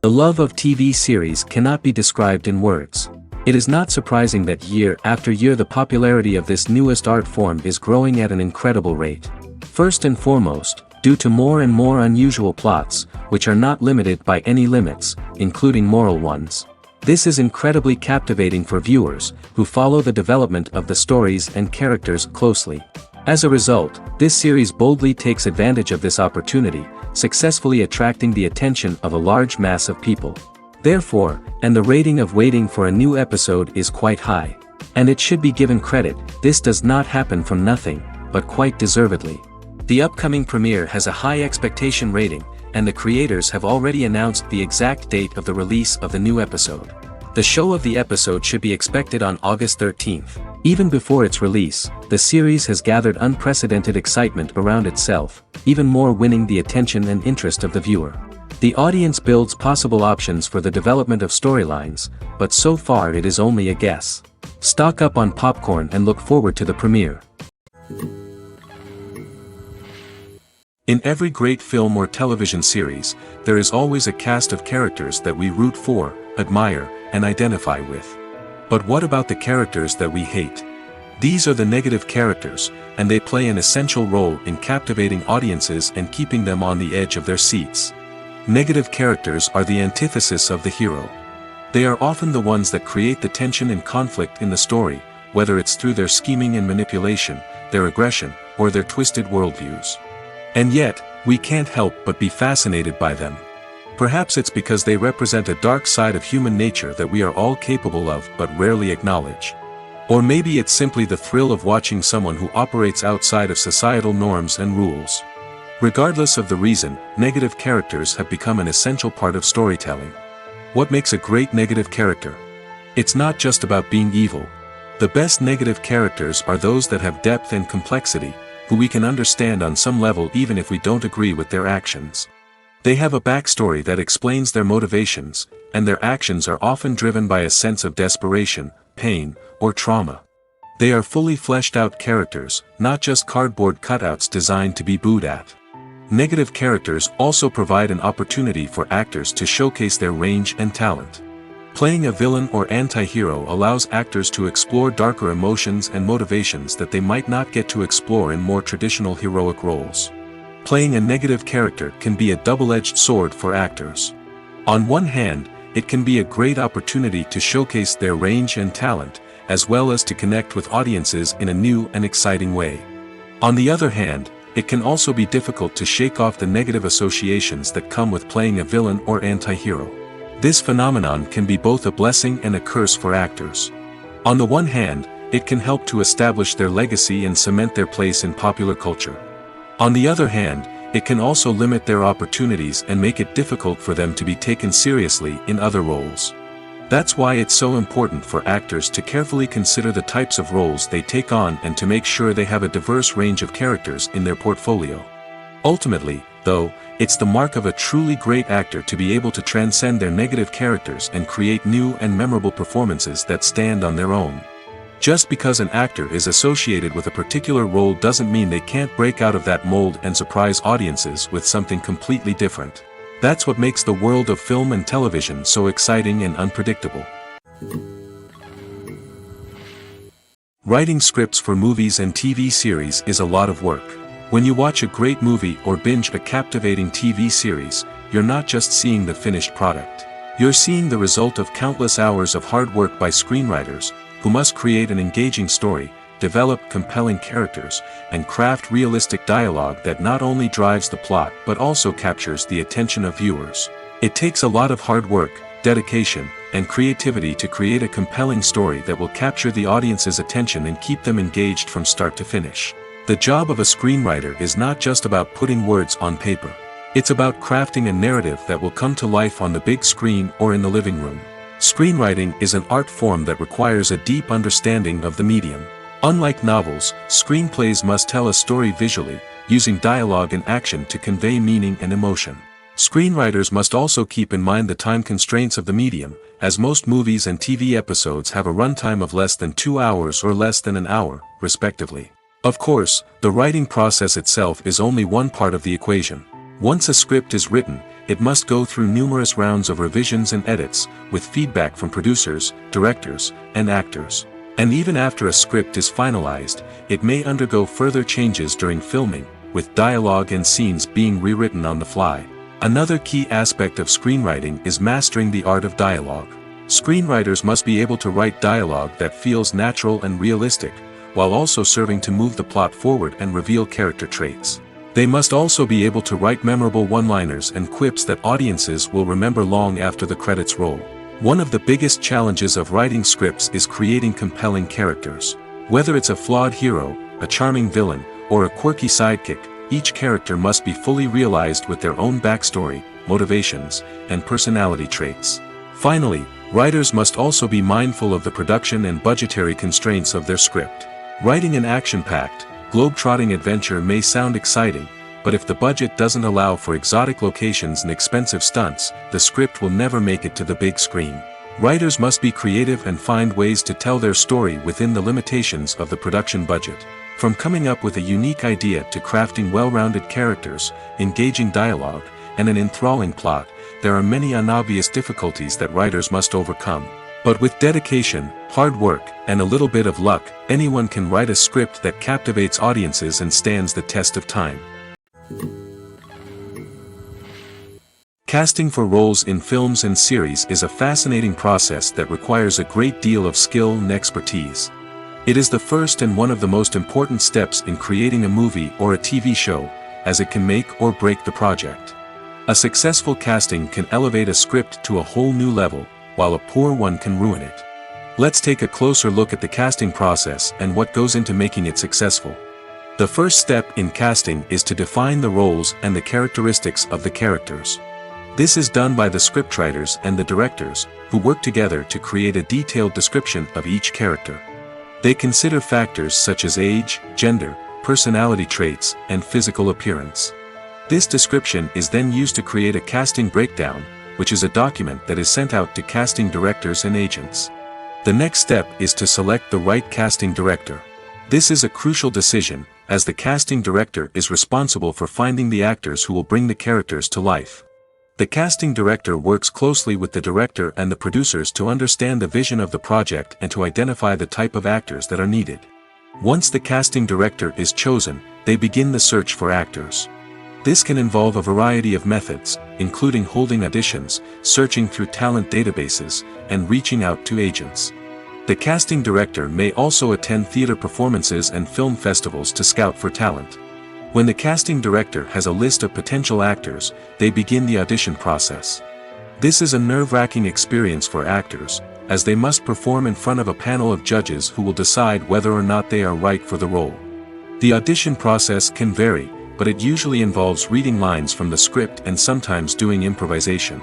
The love of TV series cannot be described in words. It is not surprising that year after year the popularity of this newest art form is growing at an incredible rate. First and foremost, due to more and more unusual plots, which are not limited by any limits, including moral ones. This is incredibly captivating for viewers, who follow the development of the stories and characters closely. As a result, this series boldly takes advantage of this opportunity, successfully attracting the attention of a large mass of people. Therefore, and the rating of waiting for a new episode is quite high. And it should be given credit, this does not happen from nothing, but quite deservedly. The upcoming premiere has a high expectation rating, and the creators have already announced the exact date of the release of the new episode. The show of the episode should be expected on August 13th. Even before its release, the series has gathered unprecedented excitement around itself, even more winning the attention and interest of the viewer. The audience builds possible options for the development of storylines, but so far it is only a guess. Stock up on popcorn and look forward to the premiere. In every great film or television series, there is always a cast of characters that we root for, admire, and identify with. But what about the characters that we hate? These are the negative characters, and they play an essential role in captivating audiences and keeping them on the edge of their seats. Negative characters are the antithesis of the hero. They are often the ones that create the tension and conflict in the story, whether it's through their scheming and manipulation, their aggression, or their twisted worldviews. And yet, we can't help but be fascinated by them. Perhaps it's because they represent a dark side of human nature that we are all capable of but rarely acknowledge. Or maybe it's simply the thrill of watching someone who operates outside of societal norms and rules. Regardless of the reason, negative characters have become an essential part of storytelling. What makes a great negative character? It's not just about being evil. The best negative characters are those that have depth and complexity, who we can understand on some level even if we don't agree with their actions. They have a backstory that explains their motivations, and their actions are often driven by a sense of desperation, pain, or trauma. They are fully fleshed out characters, not just cardboard cutouts designed to be booed at. Negative characters also provide an opportunity for actors to showcase their range and talent. Playing a villain or anti-hero allows actors to explore darker emotions and motivations that they might not get to explore in more traditional heroic roles. Playing a negative character can be a double-edged sword for actors. On one hand, it can be a great opportunity to showcase their range and talent, as well as to connect with audiences in a new and exciting way. On the other hand, it can also be difficult to shake off the negative associations that come with playing a villain or anti-hero. This phenomenon can be both a blessing and a curse for actors. On the one hand, it can help to establish their legacy and cement their place in popular culture. On the other hand, it can also limit their opportunities and make it difficult for them to be taken seriously in other roles. That's why it's so important for actors to carefully consider the types of roles they take on and to make sure they have a diverse range of characters in their portfolio. Ultimately, though, it's the mark of a truly great actor to be able to transcend their negative characters and create new and memorable performances that stand on their own. Just because an actor is associated with a particular role doesn't mean they can't break out of that mold and surprise audiences with something completely different. That's what makes the world of film and television so exciting and unpredictable. Writing scripts for movies and TV series is a lot of work. When you watch a great movie or binge a captivating TV series, you're not just seeing the finished product. You're seeing the result of countless hours of hard work by screenwriters, who must create an engaging story, develop compelling characters, and craft realistic dialogue that not only drives the plot but also captures the attention of viewers. It takes a lot of hard work, dedication, and creativity to create a compelling story that will capture the audience's attention and keep them engaged from start to finish. The job of a screenwriter is not just about putting words on paper. It's about crafting a narrative that will come to life on the big screen or in the living room. Screenwriting is an art form that requires a deep understanding of the medium. Unlike novels, screenplays must tell a story visually, using dialogue and action to convey meaning and emotion. Screenwriters must also keep in mind the time constraints of the medium, as most movies and TV episodes have a runtime of less than 2 hours or less than an hour, respectively. Of course, the writing process itself is only one part of the equation. Once a script is written, it must go through numerous rounds of revisions and edits, with feedback from producers, directors, and actors. And even after a script is finalized, it may undergo further changes during filming, with dialogue and scenes being rewritten on the fly. Another key aspect of screenwriting is mastering the art of dialogue. Screenwriters must be able to write dialogue that feels natural and realistic, while also serving to move the plot forward and reveal character traits. They must also be able to write memorable one-liners and quips that audiences will remember long after the credits roll. One of the biggest challenges of writing scripts is creating compelling characters. Whether it's a flawed hero, a charming villain, or a quirky sidekick, each character must be fully realized with their own backstory, motivations, and personality traits. Finally, writers must also be mindful of the production and budgetary constraints of their script. Writing an action-packed, globe-trotting adventure may sound exciting, but if the budget doesn't allow for exotic locations and expensive stunts, the script will never make it to the big screen. Writers must be creative and find ways to tell their story within the limitations of the production budget. From coming up with a unique idea to crafting well-rounded characters, engaging dialogue, and an enthralling plot, there are many unobvious difficulties that writers must overcome. But with dedication, hard work, and a little bit of luck, anyone can write a script that captivates audiences and stands the test of time. Casting for roles in films and series is a fascinating process that requires a great deal of skill and expertise. It is the first and one of the most important steps in creating a movie or a TV show, as it can make or break the project. A successful casting can elevate a script to a whole new level, while a poor one can ruin it. Let's take a closer look at the casting process and what goes into making it successful. The first step in casting is to define the roles and the characteristics of the characters. This is done by the scriptwriters and the directors, who work together to create a detailed description of each character. They consider factors such as age, gender, personality traits, and physical appearance. This description is then used to create a casting breakdown, which is a document that is sent out to casting directors and agents. The next step is to select the right casting director. This is a crucial decision, as the casting director is responsible for finding the actors who will bring the characters to life. The casting director works closely with the director and the producers to understand the vision of the project and to identify the type of actors that are needed. Once the casting director is chosen, they begin the search for actors. This can involve a variety of methods, including holding auditions, searching through talent databases, and reaching out to agents. The casting director may also attend theater performances and film festivals to scout for talent. When the casting director has a list of potential actors, they begin the audition process. This is a nerve-wracking experience for actors, as they must perform in front of a panel of judges who will decide whether or not they are right for the role. The audition process can vary, but it usually involves reading lines from the script and sometimes doing improvisation.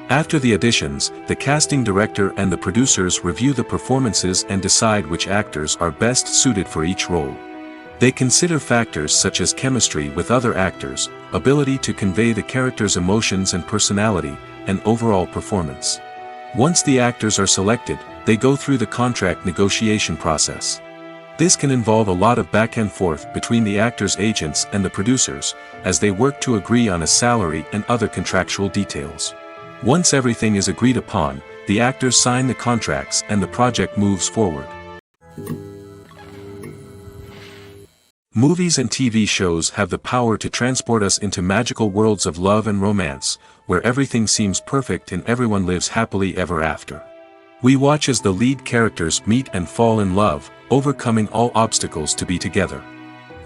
After the auditions, the casting director and the producers review the performances and decide which actors are best suited for each role. They consider factors such as chemistry with other actors, ability to convey the character's emotions and personality, and overall performance. Once the actors are selected, they go through the contract negotiation process. This can involve a lot of back and forth between the actors' agents and the producers, as they work to agree on a salary and other contractual details. Once everything is agreed upon, the actors sign the contracts and the project moves forward. Movies and TV shows have the power to transport us into magical worlds of love and romance, where everything seems perfect and everyone lives happily ever after. We watch as the lead characters meet and fall in love, overcoming all obstacles to be together.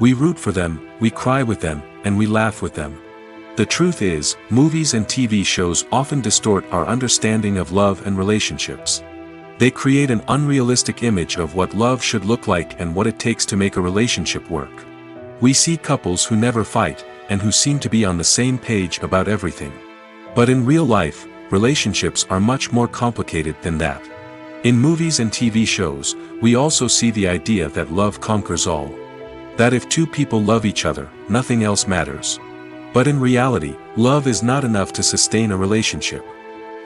We root for them, we cry with them, and we laugh with them. The truth is, movies and TV shows often distort our understanding of love and relationships. They create an unrealistic image of what love should look like and what it takes to make a relationship work. We see couples who never fight, and who seem to be on the same page about everything. But in real life, relationships are much more complicated than that. In movies and TV shows, we also see the idea that love conquers all. That if two people love each other, nothing else matters. But in reality, love is not enough to sustain a relationship.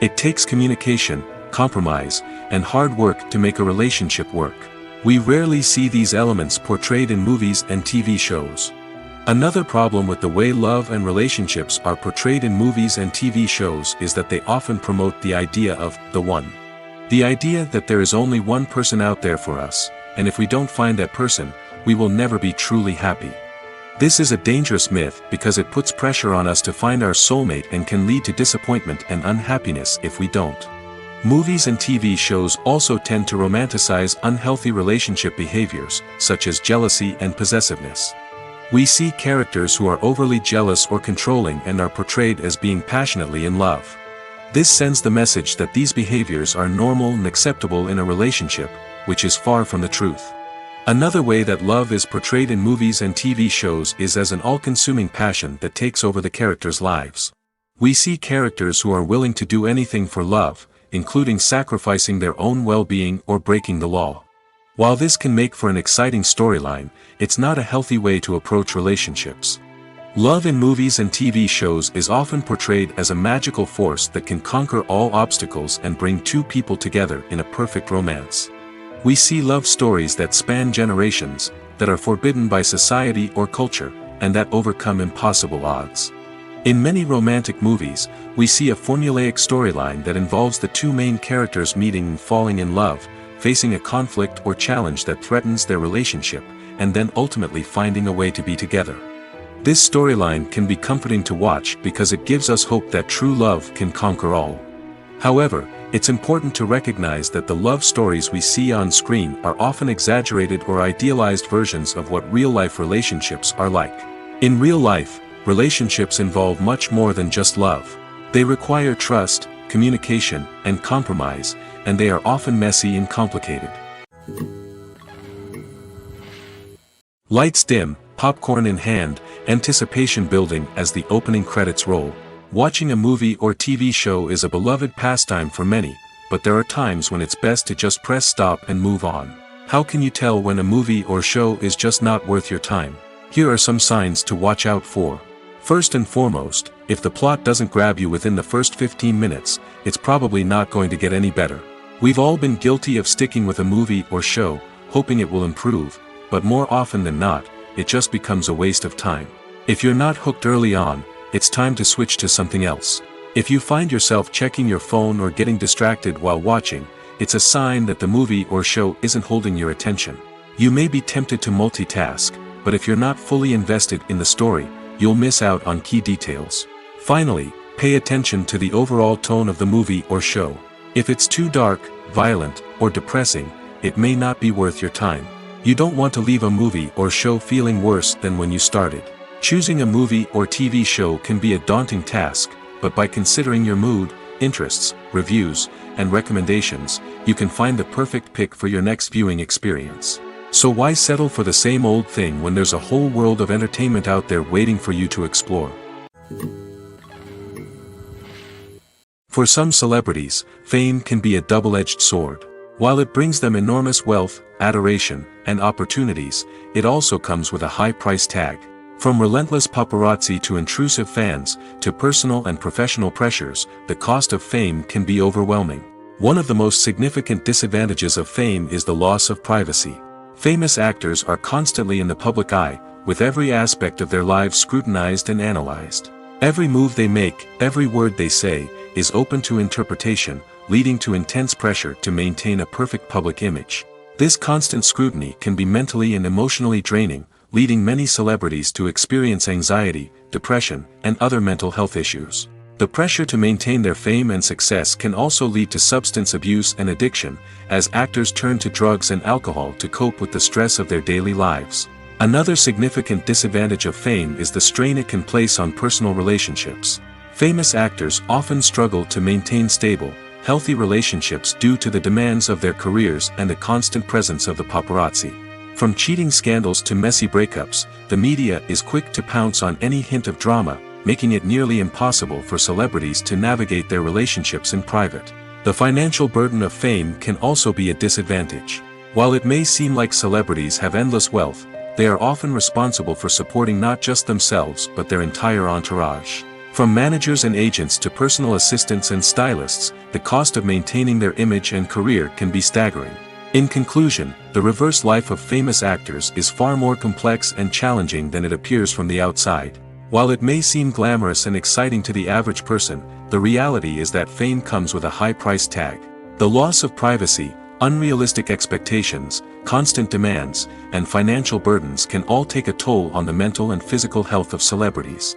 It takes communication, compromise, and hard work to make a relationship work. We rarely see these elements portrayed in movies and TV shows. Another problem with the way love and relationships are portrayed in movies and TV shows is that they often promote the idea of the one. The idea that there is only one person out there for us, and if we don't find that person, we will never be truly happy. This is a dangerous myth because it puts pressure on us to find our soulmate and can lead to disappointment and unhappiness if we don't. Movies and TV shows also tend to romanticize unhealthy relationship behaviors, such as jealousy and possessiveness. We see characters who are overly jealous or controlling and are portrayed as being passionately in love. This sends the message that these behaviors are normal and acceptable in a relationship, which is far from the truth. Another way that love is portrayed in movies and TV shows is as an all-consuming passion that takes over the characters' lives. We see characters who are willing to do anything for love, including sacrificing their own well-being or breaking the law. While this can make for an exciting storyline, it's not a healthy way to approach relationships. Love in movies and TV shows is often portrayed as a magical force that can conquer all obstacles and bring two people together in a perfect romance. We see love stories that span generations, that are forbidden by society or culture, and that overcome impossible odds. In many romantic movies, we see a formulaic storyline that involves the two main characters meeting and falling in love, facing a conflict or challenge that threatens their relationship, and then ultimately finding a way to be together. This storyline can be comforting to watch because it gives us hope that true love can conquer all. However, it's important to recognize that the love stories we see on screen are often exaggerated or idealized versions of what real-life relationships are like. In real life, relationships involve much more than just love. They require trust, communication, and compromise, and they are often messy and complicated. Lights dim, popcorn in hand, anticipation building as the opening credits roll. Watching a movie or TV show is a beloved pastime for many, but there are times when it's best to just press stop and move on. How can you tell when a movie or show is just not worth your time? Here are some signs to watch out for. First and foremost, if the plot doesn't grab you within the first 15 minutes, it's probably not going to get any better. We've all been guilty of sticking with a movie or show, hoping it will improve, but more often than not, it just becomes a waste of time. If you're not hooked early on, it's time to switch to something else. If you find yourself checking your phone or getting distracted while watching, it's a sign that the movie or show isn't holding your attention. You may be tempted to multitask, but if you're not fully invested in the story, you'll miss out on key details. Finally, pay attention to the overall tone of the movie or show. If it's too dark, violent, or depressing, it may not be worth your time. You don't want to leave a movie or show feeling worse than when you started. Choosing a movie or TV show can be a daunting task, but by considering your mood, interests, reviews, and recommendations, you can find the perfect pick for your next viewing experience. So why settle for the same old thing when there's a whole world of entertainment out there waiting for you to explore? For some celebrities, fame can be a double-edged sword. While it brings them enormous wealth, adoration, and opportunities, it also comes with a high price tag. From relentless paparazzi to intrusive fans, to personal and professional pressures, the cost of fame can be overwhelming. One of the most significant disadvantages of fame is the loss of privacy. Famous actors are constantly in the public eye, with every aspect of their lives scrutinized and analyzed. Every move they make, every word they say, is open to interpretation, leading to intense pressure to maintain a perfect public image. This constant scrutiny can be mentally and emotionally draining, leading many celebrities to experience anxiety, depression, and other mental health issues. The pressure to maintain their fame and success can also lead to substance abuse and addiction, as actors turn to drugs and alcohol to cope with the stress of their daily lives. Another significant disadvantage of fame is the strain it can place on personal relationships. Famous actors often struggle to maintain stable, healthy relationships due to the demands of their careers and the constant presence of the paparazzi. From cheating scandals to messy breakups, the media is quick to pounce on any hint of drama, making it nearly impossible for celebrities to navigate their relationships in private. The financial burden of fame can also be a disadvantage. While it may seem like celebrities have endless wealth, they are often responsible for supporting not just themselves but their entire entourage. From managers and agents to personal assistants and stylists, the cost of maintaining their image and career can be staggering. In conclusion, the reverse life of famous actors is far more complex and challenging than it appears from the outside. While it may seem glamorous and exciting to the average person, the reality is that fame comes with a high price tag. The loss of privacy, unrealistic expectations, constant demands, and financial burdens can all take a toll on the mental and physical health of celebrities.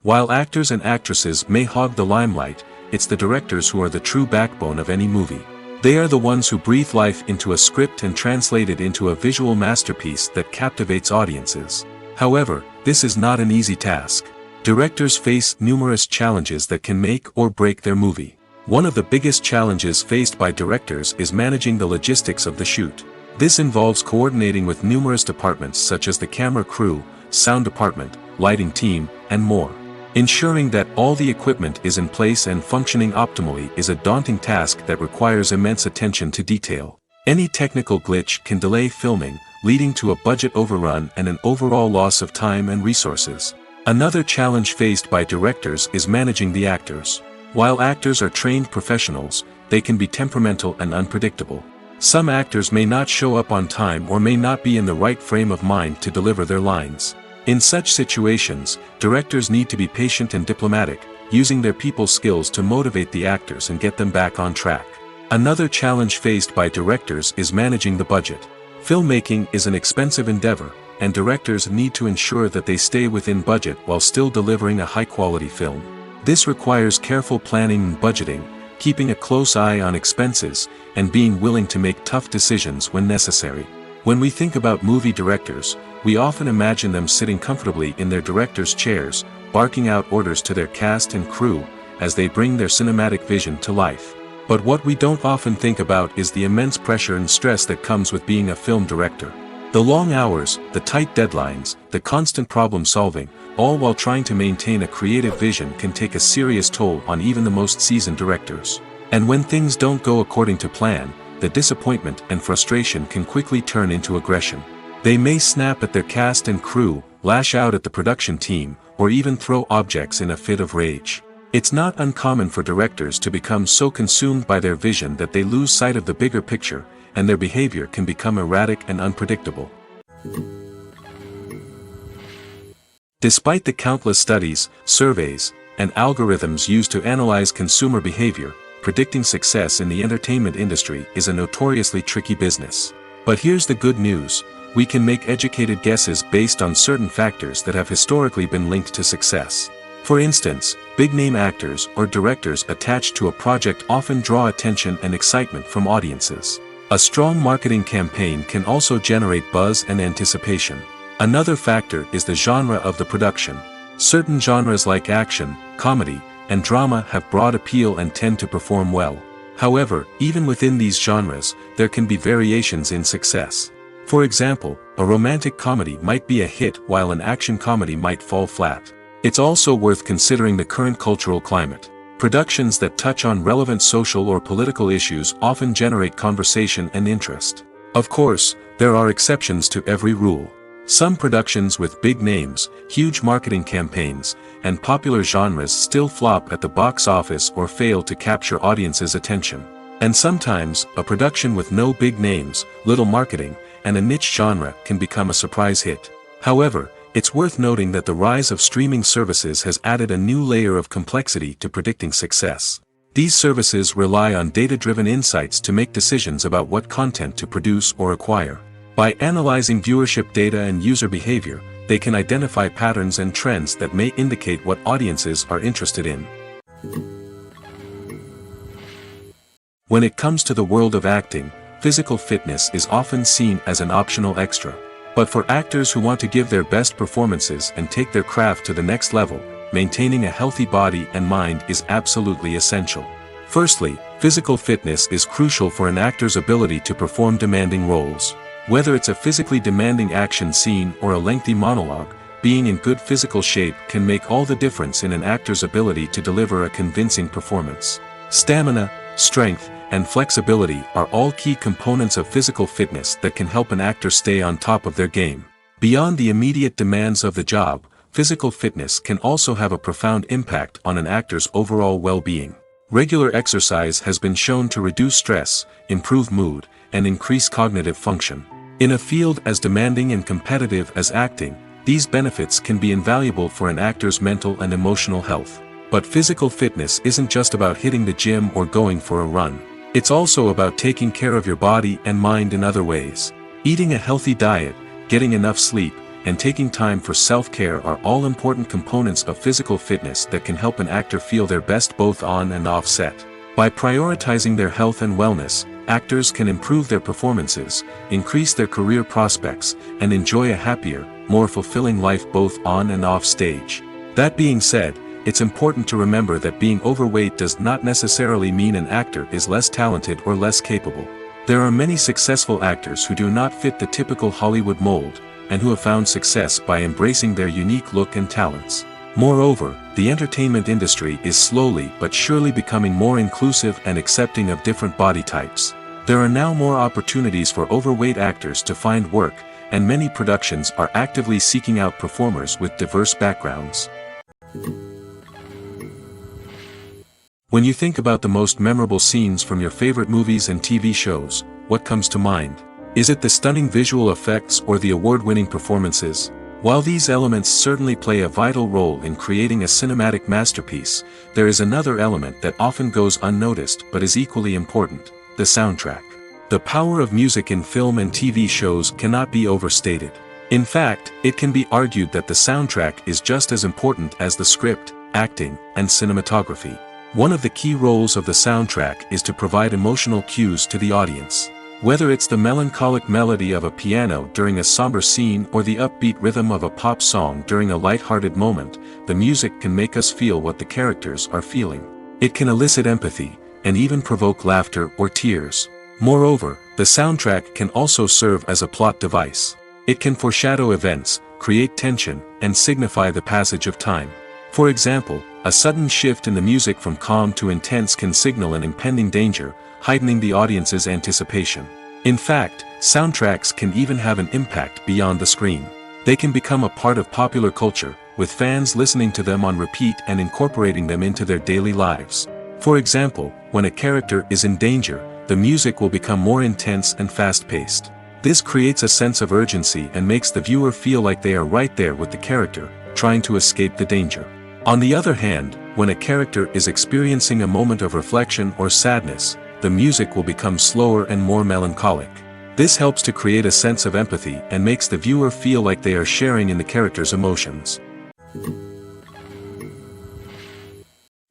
While actors and actresses may hog the limelight, it's the directors who are the true backbone of any movie. They are the ones who breathe life into a script and translate it into a visual masterpiece that captivates audiences. However, this is not an easy task. Directors face numerous challenges that can make or break their movie. One of the biggest challenges faced by directors is managing the logistics of the shoot. This involves coordinating with numerous departments such as the camera crew, sound department, lighting team, and more. Ensuring that all the equipment is in place and functioning optimally is a daunting task that requires immense attention to detail. Any technical glitch can delay filming, leading to a budget overrun and an overall loss of time and resources. Another challenge faced by directors is managing the actors. While actors are trained professionals, they can be temperamental and unpredictable. Some actors may not show up on time or may not be in the right frame of mind to deliver their lines. In such situations, directors need to be patient and diplomatic, using their people skills to motivate the actors and get them back on track. Another challenge faced by directors is managing the budget. Filmmaking is an expensive endeavor, and directors need to ensure that they stay within budget while still delivering a high-quality film. This requires careful planning and budgeting, keeping a close eye on expenses, and being willing to make tough decisions when necessary. When we think about movie directors, we often imagine them sitting comfortably in their director's chairs, barking out orders to their cast and crew, as they bring their cinematic vision to life. But what we don't often think about is the immense pressure and stress that comes with being a film director. The long hours, the tight deadlines, the constant problem solving, all while trying to maintain a creative vision can take a serious toll on even the most seasoned directors. And when things don't go according to plan, the disappointment and frustration can quickly turn into aggression. They may snap at their cast and crew, lash out at the production team, or even throw objects in a fit of rage. It's not uncommon for directors to become so consumed by their vision that they lose sight of the bigger picture, and their behavior can become erratic and unpredictable. Despite the countless studies, surveys, and algorithms used to analyze consumer behavior, predicting success in the entertainment industry is a notoriously tricky business. But here's the good news: we can make educated guesses based on certain factors that have historically been linked to success. For instance, big-name actors or directors attached to a project often draw attention and excitement from audiences. A strong marketing campaign can also generate buzz and anticipation. Another factor is the genre of the production. Certain genres like action, comedy, and drama have broad appeal and tend to perform well. However, even within these genres, there can be variations in success. For example, a romantic comedy might be a hit while an action comedy might fall flat. It's also worth considering the current cultural climate. Productions that touch on relevant social or political issues often generate conversation and interest. Of course, there are exceptions to every rule. Some productions with big names, huge marketing campaigns, and popular genres still flop at the box office or fail to capture audiences' attention. And sometimes, a production with no big names, little marketing, and a niche genre can become a surprise hit. However, it's worth noting that the rise of streaming services has added a new layer of complexity to predicting success. These services rely on data-driven insights to make decisions about what content to produce or acquire. By analyzing viewership data and user behavior, they can identify patterns and trends that may indicate what audiences are interested in. When it comes to the world of acting, physical fitness is often seen as an optional extra. But for actors who want to give their best performances and take their craft to the next level, maintaining a healthy body and mind is absolutely essential. Firstly, physical fitness is crucial for an actor's ability to perform demanding roles. Whether it's a physically demanding action scene or a lengthy monologue, being in good physical shape can make all the difference in an actor's ability to deliver a convincing performance. Stamina, strength, and flexibility are all key components of physical fitness that can help an actor stay on top of their game. Beyond the immediate demands of the job, physical fitness can also have a profound impact on an actor's overall well-being. Regular exercise has been shown to reduce stress, improve mood, and increase cognitive function. In a field as demanding and competitive as acting, these benefits can be invaluable for an actor's mental and emotional health. But physical fitness isn't just about hitting the gym or going for a run. It's also about taking care of your body and mind in other ways. Eating a healthy diet, getting enough sleep, and taking time for self-care are all important components of physical fitness that can help an actor feel their best both on and off set. By prioritizing their health and wellness, actors can improve their performances, increase their career prospects, and enjoy a happier, more fulfilling life both on and off stage. That being said, it's important to remember that being overweight does not necessarily mean an actor is less talented or less capable. There are many successful actors who do not fit the typical Hollywood mold, and who have found success by embracing their unique look and talents. Moreover, the entertainment industry is slowly but surely becoming more inclusive and accepting of different body types. There are now more opportunities for overweight actors to find work, and many productions are actively seeking out performers with diverse backgrounds. When you think about the most memorable scenes from your favorite movies and TV shows, what comes to mind? Is it the stunning visual effects or the award-winning performances? While these elements certainly play a vital role in creating a cinematic masterpiece, there is another element that often goes unnoticed but is equally important: the soundtrack. The power of music in film and TV shows cannot be overstated. In fact, it can be argued that the soundtrack is just as important as the script, acting, and cinematography. One of the key roles of the soundtrack is to provide emotional cues to the audience. Whether it's the melancholic melody of a piano during a somber scene or the upbeat rhythm of a pop song during a light-hearted moment, the music can make us feel what the characters are feeling. It can elicit empathy, and even provoke laughter or tears. Moreover, the soundtrack can also serve as a plot device. It can foreshadow events, create tension, and signify the passage of time. For example, a sudden shift in the music from calm to intense can signal an impending danger, heightening the audience's anticipation. In fact, soundtracks can even have an impact beyond the screen. They can become a part of popular culture, with fans listening to them on repeat and incorporating them into their daily lives. For example, when a character is in danger, the music will become more intense and fast-paced. This creates a sense of urgency and makes the viewer feel like they are right there with the character, trying to escape the danger. On the other hand, when a character is experiencing a moment of reflection or sadness, the music will become slower and more melancholic. This helps to create a sense of empathy and makes the viewer feel like they are sharing in the character's emotions.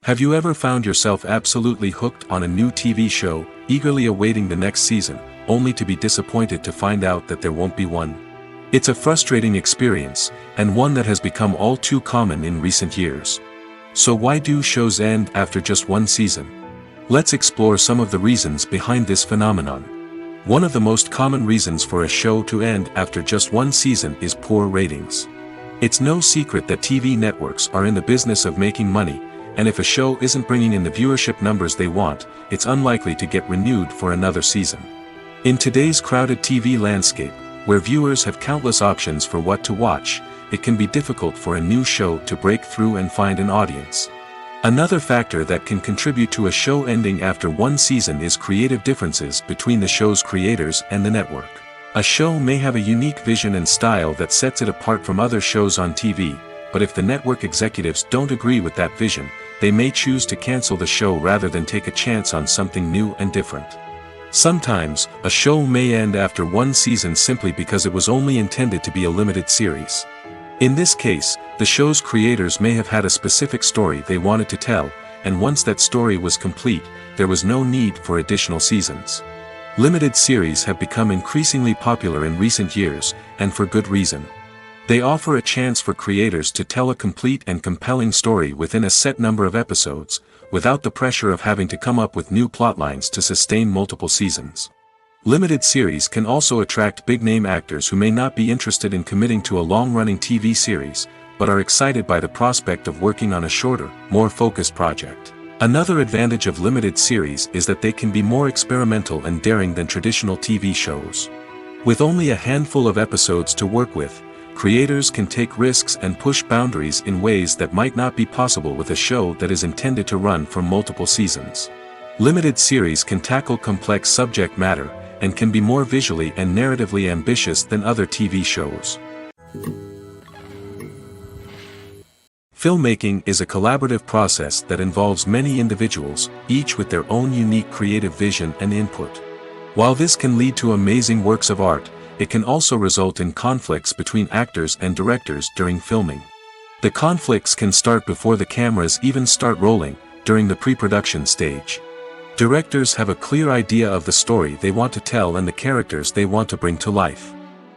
Have you ever found yourself absolutely hooked on a new TV show, eagerly awaiting the next season, only to be disappointed to find out that there won't be one? It's a frustrating experience, and one that has become all too common in recent years. So why do shows end after just one season? Let's explore some of the reasons behind this phenomenon. One of the most common reasons for a show to end after just one season is poor ratings. It's no secret that TV networks are in the business of making money, and if a show isn't bringing in the viewership numbers they want, it's unlikely to get renewed for another season. In today's crowded TV landscape, where viewers have countless options for what to watch, it can be difficult for a new show to break through and find an audience. Another factor that can contribute to a show ending after one season is creative differences between the show's creators and the network. A show may have a unique vision and style that sets it apart from other shows on TV, but if the network executives don't agree with that vision, they may choose to cancel the show rather than take a chance on something new and different. Sometimes, a show may end after one season simply because it was only intended to be a limited series. In this case, the show's creators may have had a specific story they wanted to tell, and once that story was complete, there was no need for additional seasons. Limited series have become increasingly popular in recent years, and for good reason. They offer a chance for creators to tell a complete and compelling story within a set number of episodes, without the pressure of having to come up with new plotlines to sustain multiple seasons. Limited series can also attract big-name actors who may not be interested in committing to a long-running TV series, but are excited by the prospect of working on a shorter, more focused project. Another advantage of limited series is that they can be more experimental and daring than traditional TV shows. With only a handful of episodes to work with, creators can take risks and push boundaries in ways that might not be possible with a show that is intended to run for multiple seasons. Limited series can tackle complex subject matter, and can be more visually and narratively ambitious than other TV shows. Filmmaking is a collaborative process that involves many individuals, each with their own unique creative vision and input. While this can lead to amazing works of art, it can also result in conflicts between actors and directors during filming. The conflicts can start before the cameras even start rolling, during the pre-production stage. Directors have a clear idea of the story they want to tell and the characters they want to bring to life.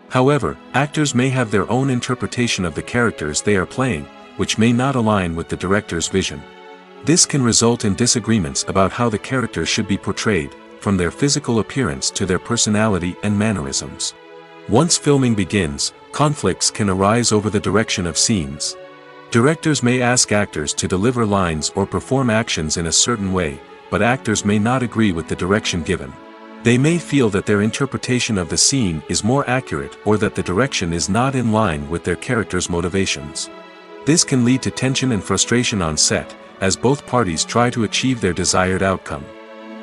However, actors may have their own interpretation of the characters they are playing, which may not align with the director's vision. This can result in disagreements about how the characters should be portrayed, from their physical appearance to their personality and mannerisms. Once filming begins, conflicts can arise over the direction of scenes. Directors may ask actors to deliver lines or perform actions in a certain way, but actors may not agree with the direction given. They may feel that their interpretation of the scene is more accurate or that the direction is not in line with their character's motivations. This can lead to tension and frustration on set, as both parties try to achieve their desired outcome.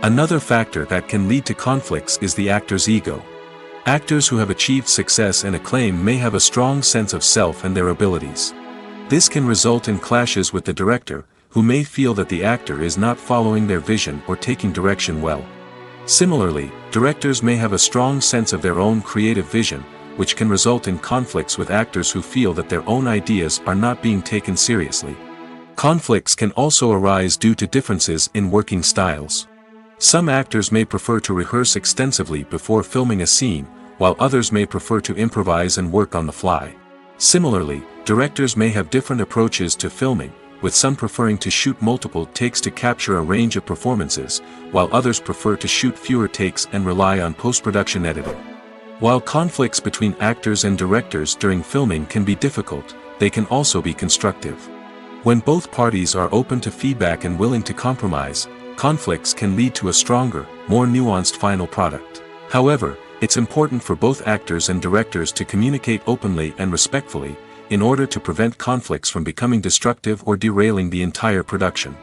Another factor that can lead to conflicts is the actor's ego. Actors who have achieved success and acclaim may have a strong sense of self and their abilities. This can result in clashes with the director, who may feel that the actor is not following their vision or taking direction well. Similarly, directors may have a strong sense of their own creative vision, which can result in conflicts with actors who feel that their own ideas are not being taken seriously. Conflicts can also arise due to differences in working styles. Some actors may prefer to rehearse extensively before filming a scene, while others may prefer to improvise and work on the fly. Similarly, directors may have different approaches to filming, with some preferring to shoot multiple takes to capture a range of performances, while others prefer to shoot fewer takes and rely on post-production editing. While conflicts between actors and directors during filming can be difficult, they can also be constructive. When both parties are open to feedback and willing to compromise, conflicts can lead to a stronger, more nuanced final product. However, it's important for both actors and directors to communicate openly and respectfully, in order to prevent conflicts from becoming destructive or derailing the entire production.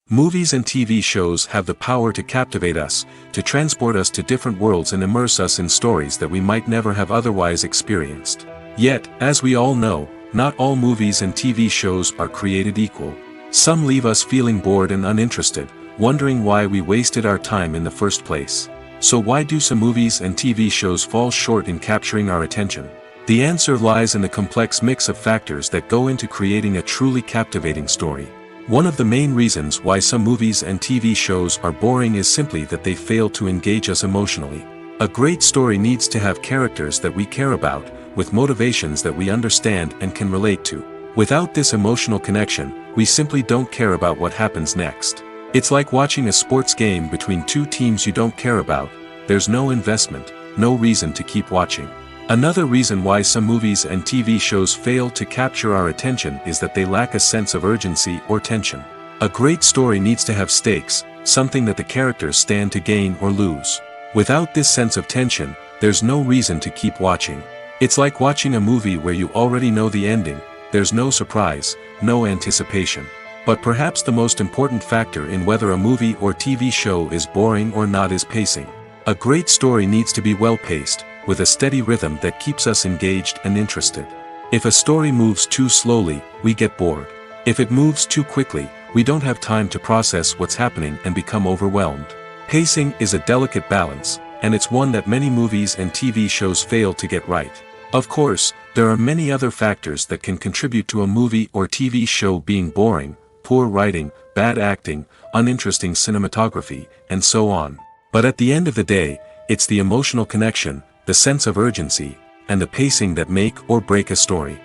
Movies and TV shows have the power to captivate us, to transport us to different worlds and immerse us in stories that we might never have otherwise experienced. Yet, as we all know, not all movies and TV shows are created equal. Some leave us feeling bored and uninterested, wondering why we wasted our time in the first place. So why do some movies and TV shows fall short in capturing our attention? The answer lies in the complex mix of factors that go into creating a truly captivating story. One of the main reasons why some movies and TV shows are boring is simply that they fail to engage us emotionally. A great story needs to have characters that we care about, with motivations that we understand and can relate to. Without this emotional connection, we simply don't care about what happens next. It's like watching a sports game between two teams you don't care about. There's no investment, no reason to keep watching. Another reason why some movies and TV shows fail to capture our attention is that they lack a sense of urgency or tension. A great story needs to have stakes, something that the characters stand to gain or lose. Without this sense of tension, there's no reason to keep watching. It's like watching a movie where you already know the ending. There's no surprise, no anticipation. But perhaps the most important factor in whether a movie or TV show is boring or not is pacing. A great story needs to be well-paced, with a steady rhythm that keeps us engaged and interested. If a story moves too slowly, we get bored. If it moves too quickly, we don't have time to process what's happening and become overwhelmed. Pacing is a delicate balance, and it's one that many movies and TV shows fail to get right. Of course, there are many other factors that can contribute to a movie or TV show being boring: poor writing, bad acting, uninteresting cinematography, and so on. But at the end of the day, it's the emotional connection, the sense of urgency, and the pacing that make or break a story.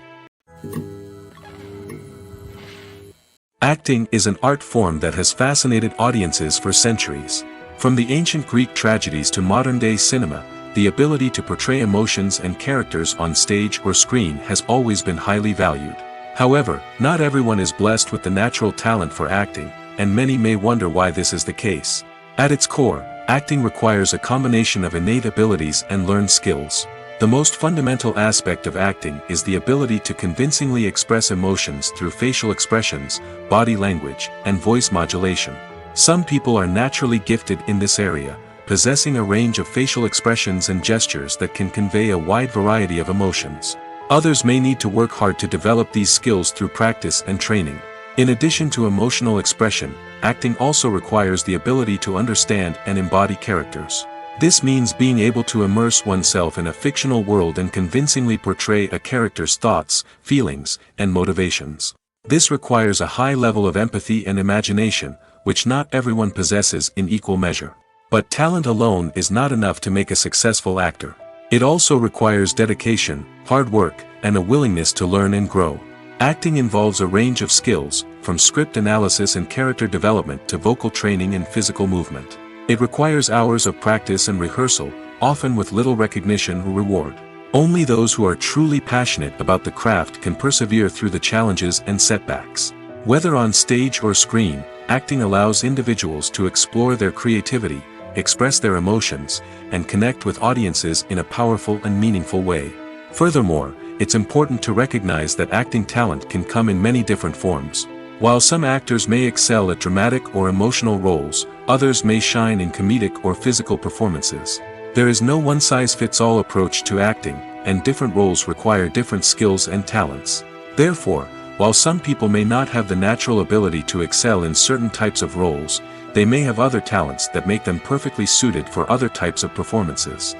Acting is an art form that has fascinated audiences for centuries. From the ancient Greek tragedies to modern-day cinema, the ability to portray emotions and characters on stage or screen has always been highly valued. However, not everyone is blessed with the natural talent for acting, and many may wonder why this is the case. At its core, Acting requires a combination of innate abilities and learned skills. The most fundamental aspect of acting is the ability to convincingly express emotions through facial expressions, body language, and voice modulation. Some people are naturally gifted in this area, possessing a range of facial expressions and gestures that can convey a wide variety of emotions. Others may need to work hard to develop these skills through practice and training. In addition to emotional expression, acting also requires the ability to understand and embody characters. This means being able to immerse oneself in a fictional world and convincingly portray a character's thoughts, feelings, and motivations. This requires a high level of empathy and imagination, which not everyone possesses in equal measure. But talent alone is not enough to make a successful actor. It also requires dedication, hard work, and a willingness to learn and grow. Acting involves a range of skills, from script analysis and character development to vocal training and physical movement. It requires hours of practice and rehearsal, often with little recognition or reward. Only those who are truly passionate about the craft can persevere through the challenges and setbacks. Whether on stage or screen, acting allows individuals to explore their creativity, express their emotions, and connect with audiences in a powerful and meaningful way. Furthermore, it's important to recognize that acting talent can come in many different forms. While some actors may excel at dramatic or emotional roles, others may shine in comedic or physical performances. There is no one-size-fits-all approach to acting, and different roles require different skills and talents. Therefore, while some people may not have the natural ability to excel in certain types of roles, they may have other talents that make them perfectly suited for other types of performances.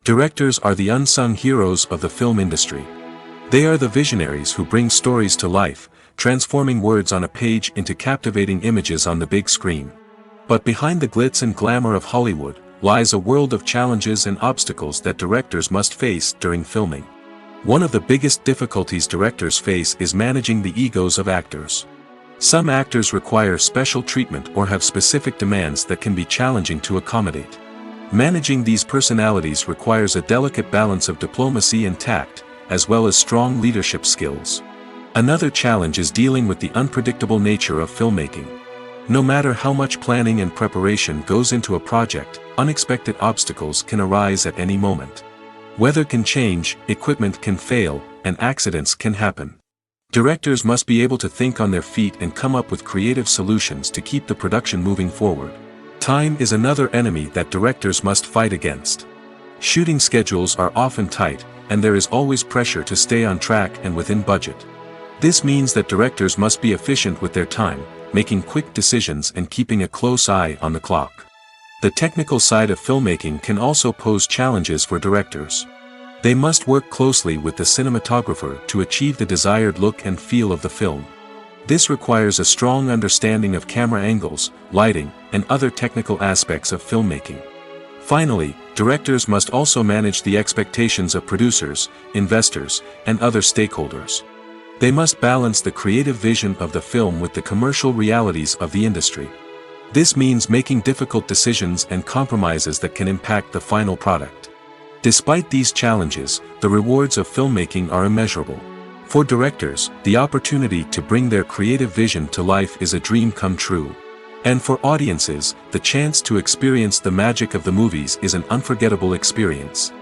Directors are the unsung heroes of the film industry. They are the visionaries who bring stories to life, transforming words on a page into captivating images on the big screen. But behind the glitz and glamour of Hollywood, lies a world of challenges and obstacles that directors must face during filming. One of the biggest difficulties directors face is managing the egos of actors. Some actors require special treatment or have specific demands that can be challenging to accommodate. Managing these personalities requires a delicate balance of diplomacy and tact, as well as strong leadership skills. Another challenge is dealing with the unpredictable nature of filmmaking. No matter how much planning and preparation goes into a project, unexpected obstacles can arise at any moment. Weather can change, equipment can fail, and accidents can happen. Directors must be able to think on their feet and come up with creative solutions to keep the production moving forward. Time is another enemy that directors must fight against. Shooting schedules are often tight, and there is always pressure to stay on track and within budget. This means that directors must be efficient with their time, making quick decisions and keeping a close eye on the clock. The technical side of filmmaking can also pose challenges for directors. They must work closely with the cinematographer to achieve the desired look and feel of the film. This requires a strong understanding of camera angles, lighting, and other technical aspects of filmmaking. Finally, directors must also manage the expectations of producers, investors, and other stakeholders. They must balance the creative vision of the film with the commercial realities of the industry. This means making difficult decisions and compromises that can impact the final product. Despite these challenges, the rewards of filmmaking are immeasurable. For directors, the opportunity to bring their creative vision to life is a dream come true. And for audiences, the chance to experience the magic of the movies is an unforgettable experience.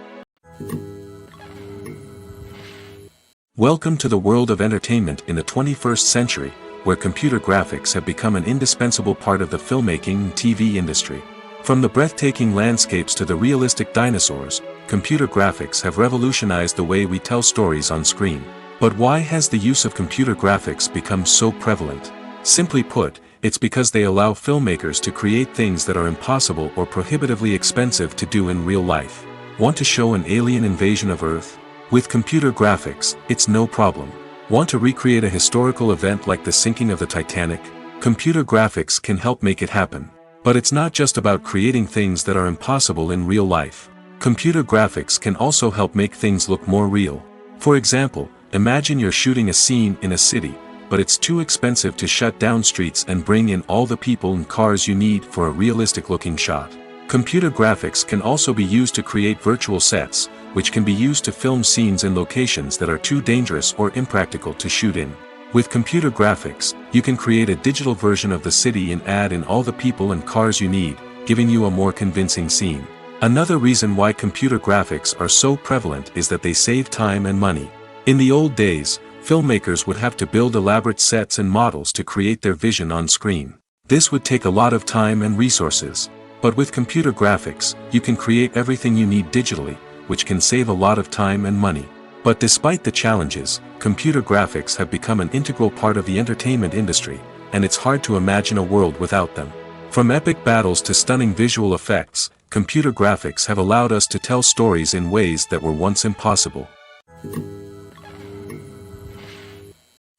Welcome to the world of entertainment in the 21st century, where computer graphics have become an indispensable part of the filmmaking and TV industry. From the breathtaking landscapes to the realistic dinosaurs, computer graphics have revolutionized the way we tell stories on screen. But why has the use of computer graphics become so prevalent? Simply put, it's because they allow filmmakers to create things that are impossible or prohibitively expensive to do in real life. Want to show an alien invasion of Earth? With computer graphics, it's no problem. Want to recreate a historical event like the sinking of the Titanic? Computer graphics can help make it happen. But it's not just about creating things that are impossible in real life. Computer graphics can also help make things look more real. For example, imagine you're shooting a scene in a city, but it's too expensive to shut down streets and bring in all the people and cars you need for a realistic-looking shot. Computer graphics can also be used to create virtual sets, which can be used to film scenes in locations that are too dangerous or impractical to shoot in. With computer graphics, you can create a digital version of the city and add in all the people and cars you need, giving you a more convincing scene. Another reason why computer graphics are so prevalent is that they save time and money. In the old days, filmmakers would have to build elaborate sets and models to create their vision on screen. This would take a lot of time and resources. But with computer graphics, you can create everything you need digitally, which can save a lot of time and money. But despite the challenges, computer graphics have become an integral part of the entertainment industry, and it's hard to imagine a world without them. From epic battles to stunning visual effects, computer graphics have allowed us to tell stories in ways that were once impossible.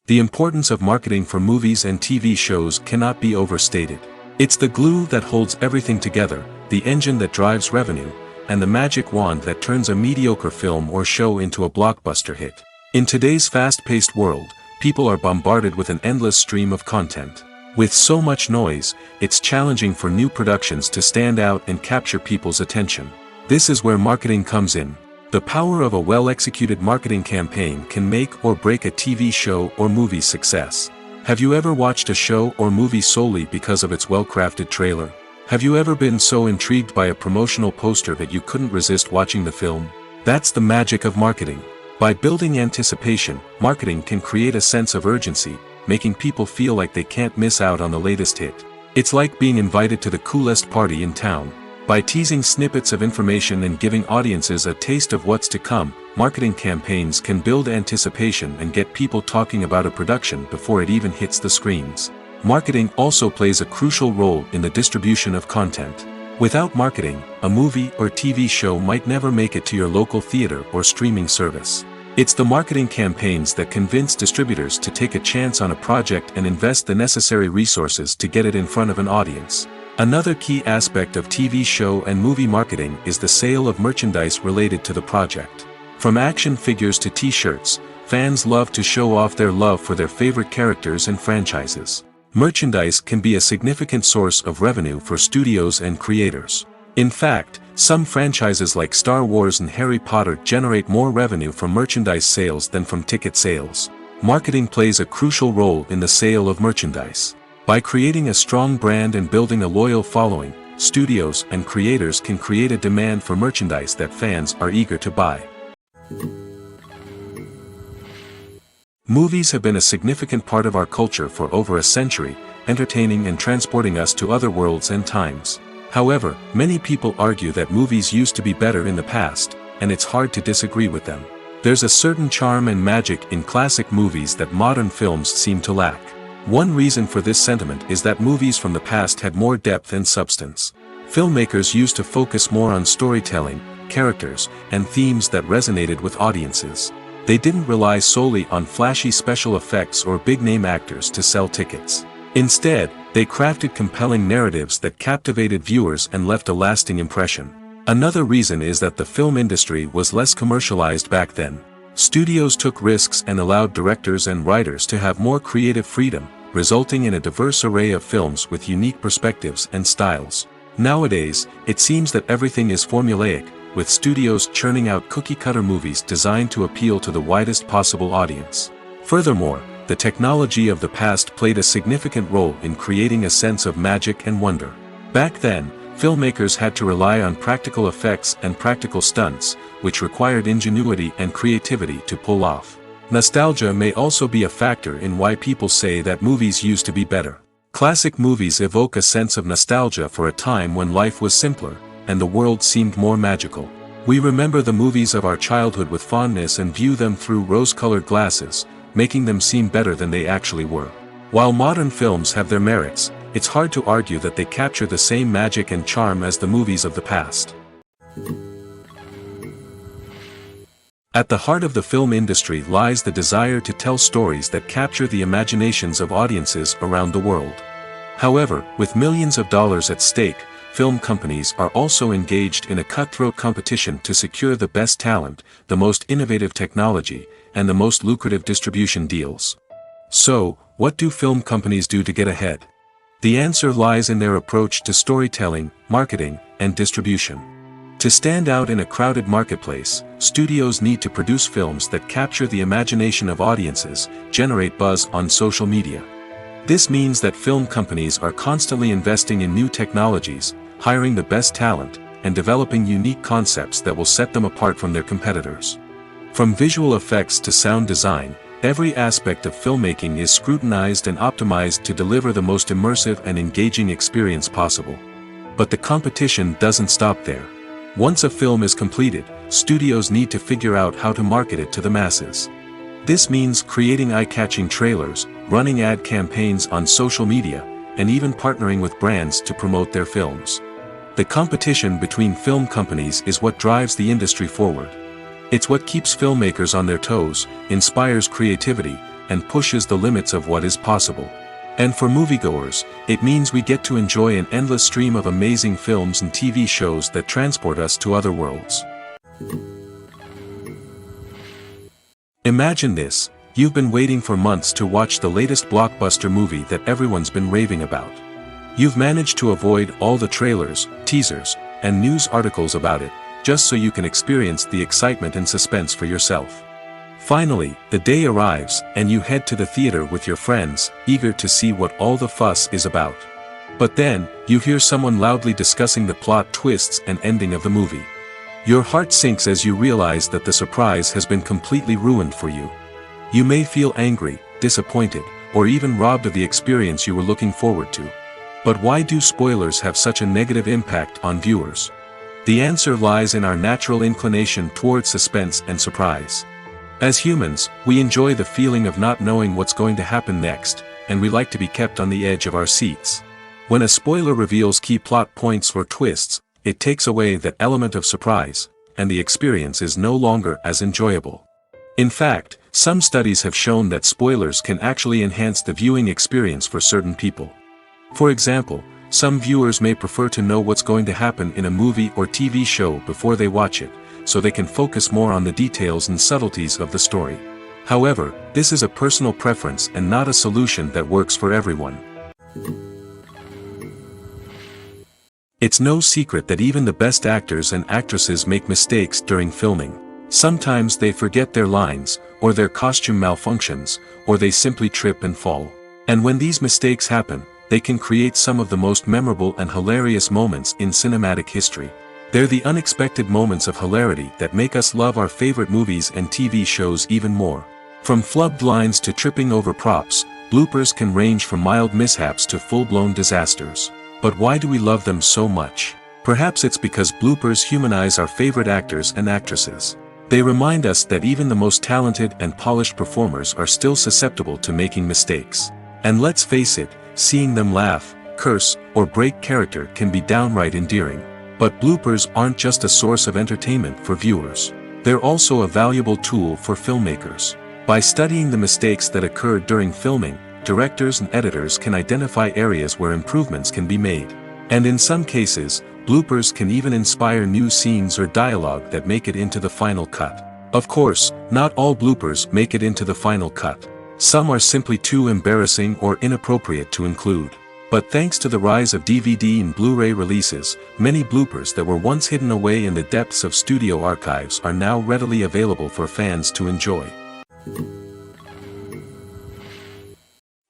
The importance of marketing for movies and TV shows cannot be overstated. It's the glue that holds everything together, the engine that drives revenue, and the magic wand that turns a mediocre film or show into a blockbuster hit. In today's fast-paced world, people are bombarded with an endless stream of content. With so much noise, it's challenging for new productions to stand out and capture people's attention. This is where marketing comes in. The power of a well-executed marketing campaign can make or break a TV show or movie's success. Have you ever watched a show or movie solely because of its well-crafted trailer? Have you ever been so intrigued by a promotional poster that you couldn't resist watching the film? That's the magic of marketing. By building anticipation, marketing can create a sense of urgency, making people feel like they can't miss out on the latest hit. It's like being invited to the coolest party in town. By teasing snippets of information and giving audiences a taste of what's to come, marketing campaigns can build anticipation and get people talking about a production before it even hits the screens. Marketing also plays a crucial role in the distribution of content. Without marketing, a movie or TV show might never make it to your local theater or streaming service. It's the marketing campaigns that convince distributors to take a chance on a project and invest the necessary resources to get it in front of an audience. Another key aspect of TV show and movie marketing is the sale of merchandise related to the project. From action figures to t-shirts, fans love to show off their love for their favorite characters and franchises. Merchandise can be a significant source of revenue for studios and creators. In fact, some franchises like Star Wars and Harry Potter generate more revenue from merchandise sales than from ticket sales. Marketing plays a crucial role in the sale of merchandise. By creating a strong brand and building a loyal following, studios and creators can create a demand for merchandise that fans are eager to buy. Movies have been a significant part of our culture for over a century, entertaining and transporting us to other worlds and times. However, many people argue that movies used to be better in the past, and it's hard to disagree with them. There's a certain charm and magic in classic movies that modern films seem to lack. One reason for this sentiment is that movies from the past had more depth and substance. Filmmakers used to focus more on storytelling, characters, and themes that resonated with audiences. They didn't rely solely on flashy special effects or big-name actors to sell tickets. Instead, they crafted compelling narratives that captivated viewers and left a lasting impression. Another reason is that the film industry was less commercialized back then. Studios took risks and allowed directors and writers to have more creative freedom, resulting in a diverse array of films with unique perspectives and styles. Nowadays, it seems that everything is formulaic, with studios churning out cookie-cutter movies designed to appeal to the widest possible audience. Furthermore, the technology of the past played a significant role in creating a sense of magic and wonder. Back then, filmmakers had to rely on practical effects and practical stunts, which required ingenuity and creativity to pull off. Nostalgia may also be a factor in why people say that movies used to be better. Classic movies evoke a sense of nostalgia for a time when life was simpler, and the world seemed more magical. We remember the movies of our childhood with fondness and view them through rose-colored glasses, making them seem better than they actually were. While modern films have their merits, it's hard to argue that they capture the same magic and charm as the movies of the past. At the heart of the film industry lies the desire to tell stories that capture the imaginations of audiences around the world. However, with millions of dollars at stake, film companies are also engaged in a cutthroat competition to secure the best talent, the most innovative technology, and the most lucrative distribution deals. So, what do film companies do to get ahead? The answer lies in their approach to storytelling, marketing, and distribution. To stand out in a crowded marketplace, studios need to produce films that capture the imagination of audiences, generate buzz on social media. This means that film companies are constantly investing in new technologies, hiring the best talent, and developing unique concepts that will set them apart from their competitors. From visual effects to sound design, every aspect of filmmaking is scrutinized and optimized to deliver the most immersive and engaging experience possible. But the competition doesn't stop there. Once a film is completed, studios need to figure out how to market it to the masses. This means creating eye-catching trailers, running ad campaigns on social media, and even partnering with brands to promote their films. The competition between film companies is what drives the industry forward. It's what keeps filmmakers on their toes, inspires creativity, and pushes the limits of what is possible. And for moviegoers, it means we get to enjoy an endless stream of amazing films and TV shows that transport us to other worlds. Imagine this: you've been waiting for months to watch the latest blockbuster movie that everyone's been raving about. You've managed to avoid all the trailers, teasers, and news articles about it, just so you can experience the excitement and suspense for yourself. Finally, the day arrives, and you head to the theater with your friends, eager to see what all the fuss is about. But then, you hear someone loudly discussing the plot twists and ending of the movie. Your heart sinks as you realize that the surprise has been completely ruined for you. You may feel angry, disappointed, or even robbed of the experience you were looking forward to. But why do spoilers have such a negative impact on viewers? The answer lies in our natural inclination towards suspense and surprise. As humans, we enjoy the feeling of not knowing what's going to happen next, and we like to be kept on the edge of our seats. When a spoiler reveals key plot points or twists, it takes away that element of surprise, and the experience is no longer as enjoyable. In fact, some studies have shown that spoilers can actually enhance the viewing experience for certain people. For example, some viewers may prefer to know what's going to happen in a movie or TV show before they watch it, so they can focus more on the details and subtleties of the story. However, this is a personal preference and not a solution that works for everyone. It's no secret that even the best actors and actresses make mistakes during filming. Sometimes they forget their lines, or their costume malfunctions, or they simply trip and fall. And when these mistakes happen, they can create some of the most memorable and hilarious moments in cinematic history. They're the unexpected moments of hilarity that make us love our favorite movies and TV shows even more. From flubbed lines to tripping over props, bloopers can range from mild mishaps to full-blown disasters. But why do we love them so much? Perhaps it's because bloopers humanize our favorite actors and actresses. They remind us that even the most talented and polished performers are still susceptible to making mistakes. And let's face it, seeing them laugh, curse, or break character can be downright endearing. But bloopers aren't just a source of entertainment for viewers. They're also a valuable tool for filmmakers. By studying the mistakes that occurred during filming, directors and editors can identify areas where improvements can be made. And in some cases, bloopers can even inspire new scenes or dialogue that make it into the final cut. Of course, not all bloopers make it into the final cut. Some are simply too embarrassing or inappropriate to include. But thanks to the rise of DVD and Blu-ray releases, many bloopers that were once hidden away in the depths of studio archives are now readily available for fans to enjoy.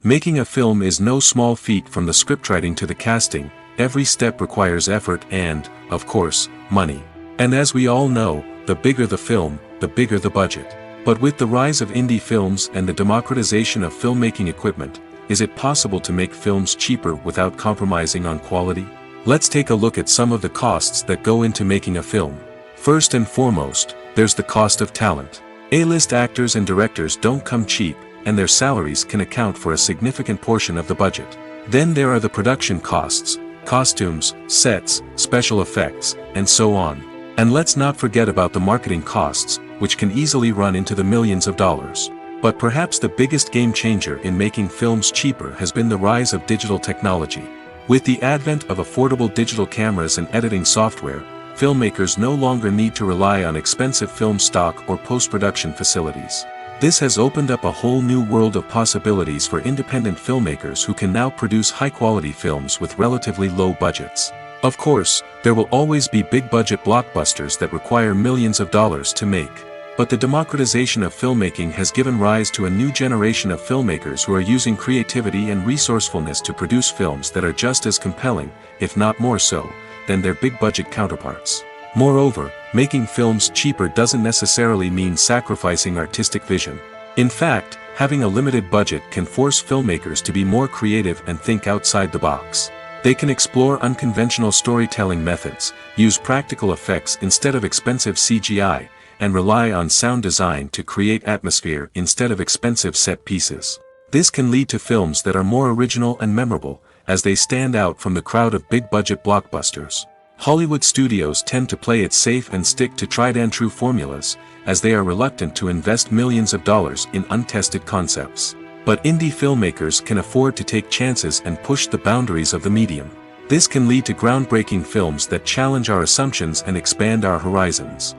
Making a film is no small feat. From the scriptwriting to the casting, every step requires effort and, of course, money. And as we all know, the bigger the film, the bigger the budget. But with the rise of indie films and the democratization of filmmaking equipment, is it possible to make films cheaper without compromising on quality? Let's take a look at some of the costs that go into making a film. First and foremost, there's the cost of talent. A-list actors and directors don't come cheap, and their salaries can account for a significant portion of the budget. Then there are the production costs, costumes, sets, special effects, and so on. And let's not forget about the marketing costs, which can easily run into the millions of dollars. But perhaps the biggest game changer in making films cheaper has been the rise of digital technology. With the advent of affordable digital cameras and editing software, filmmakers no longer need to rely on expensive film stock or post-production facilities. This has opened up a whole new world of possibilities for independent filmmakers who can now produce high-quality films with relatively low budgets. Of course, there will always be big-budget blockbusters that require millions of dollars to make. But the democratization of filmmaking has given rise to a new generation of filmmakers who are using creativity and resourcefulness to produce films that are just as compelling, if not more so, than their big-budget counterparts. Moreover, making films cheaper doesn't necessarily mean sacrificing artistic vision. In fact, having a limited budget can force filmmakers to be more creative and think outside the box. They can explore unconventional storytelling methods, use practical effects instead of expensive CGI, and rely on sound design to create atmosphere instead of expensive set pieces. This can lead to films that are more original and memorable, as they stand out from the crowd of big-budget blockbusters. Hollywood studios tend to play it safe and stick to tried-and-true formulas, as they are reluctant to invest millions of dollars in untested concepts. But indie filmmakers can afford to take chances and push the boundaries of the medium. This can lead to groundbreaking films that challenge our assumptions and expand our horizons.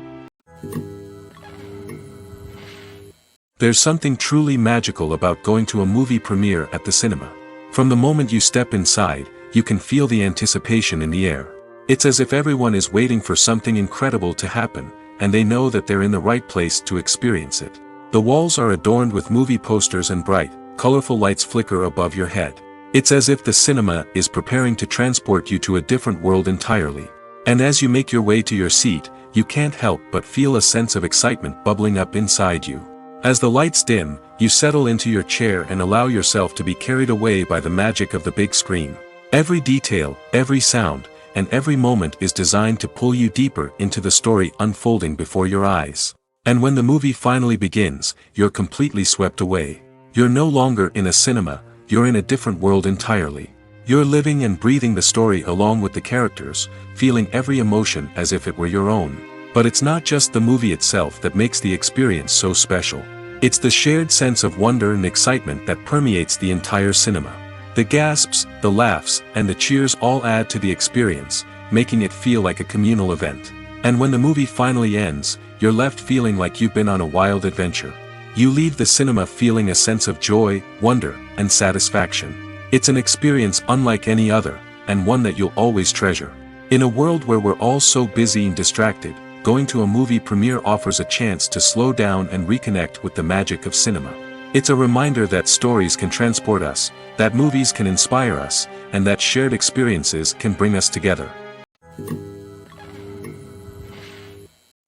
There's something truly magical about going to a movie premiere at the cinema. From the moment you step inside, you can feel the anticipation in the air. It's as if everyone is waiting for something incredible to happen, and they know that they're in the right place to experience it. The walls are adorned with movie posters and bright, colorful lights flicker above your head. It's as if the cinema is preparing to transport you to a different world entirely. And as you make your way to your seat, you can't help but feel a sense of excitement bubbling up inside you. As the lights dim, you settle into your chair and allow yourself to be carried away by the magic of the big screen. Every detail, every sound, and every moment is designed to pull you deeper into the story unfolding before your eyes. And when the movie finally begins, you're completely swept away. You're no longer in a cinema, you're in a different world entirely. You're living and breathing the story along with the characters, feeling every emotion as if it were your own. But it's not just the movie itself that makes the experience so special. It's the shared sense of wonder and excitement that permeates the entire cinema. The gasps, the laughs, and the cheers all add to the experience, making it feel like a communal event. And when the movie finally ends, you're left feeling like you've been on a wild adventure. You leave the cinema feeling a sense of joy, wonder, and satisfaction. It's an experience unlike any other, and one that you'll always treasure. In a world where we're all so busy and distracted, going to a movie premiere offers a chance to slow down and reconnect with the magic of cinema. It's a reminder that stories can transport us, that movies can inspire us, and that shared experiences can bring us together.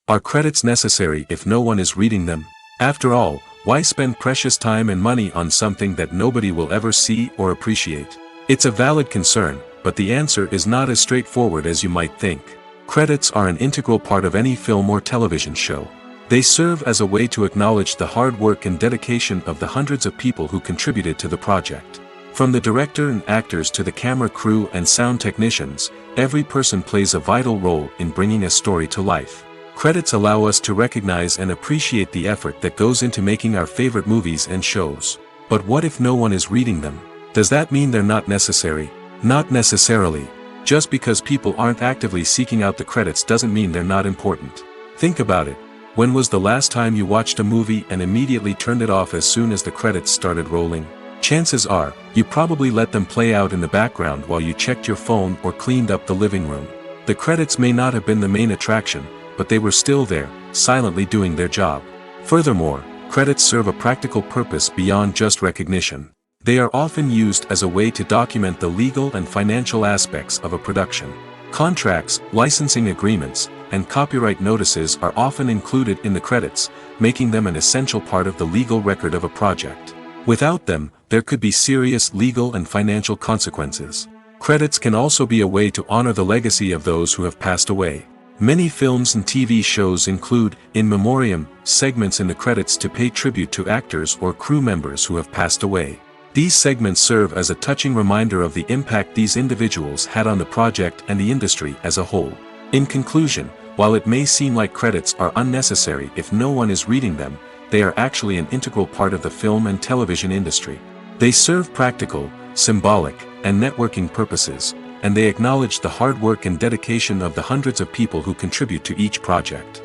Are credits necessary if no one is reading them? After all, why spend precious time and money on something that nobody will ever see or appreciate? It's a valid concern, but the answer is not as straightforward as you might think. Credits are an integral part of any film or television show. They serve as a way to acknowledge the hard work and dedication of the hundreds of people who contributed to the project. From the director and actors to the camera crew and sound technicians, every person plays a vital role in bringing a story to life. Credits allow us to recognize and appreciate the effort that goes into making our favorite movies and shows. But what if no one is reading them? Does that mean they're not necessary? Not necessarily. Just because people aren't actively seeking out the credits doesn't mean they're not important. Think about it. When was the last time you watched a movie and immediately turned it off as soon as the credits started rolling? Chances are, you probably let them play out in the background while you checked your phone or cleaned up the living room. The credits may not have been the main attraction, but they were still there, silently doing their job. Furthermore, credits serve a practical purpose beyond just recognition. They are often used as a way to document the legal and financial aspects of a production. Contracts, licensing agreements, and copyright notices are often included in the credits, making them an essential part of the legal record of a project. Without them, there could be serious legal and financial consequences. Credits can also be a way to honor the legacy of those who have passed away. Many films and TV shows include, in memoriam, segments in the credits to pay tribute to actors or crew members who have passed away. These segments serve as a touching reminder of the impact these individuals had on the project and the industry as a whole. In conclusion, while it may seem like credits are unnecessary if no one is reading them, they are actually an integral part of the film and television industry. They serve practical, symbolic, and networking purposes, and they acknowledge the hard work and dedication of the hundreds of people who contribute to each project.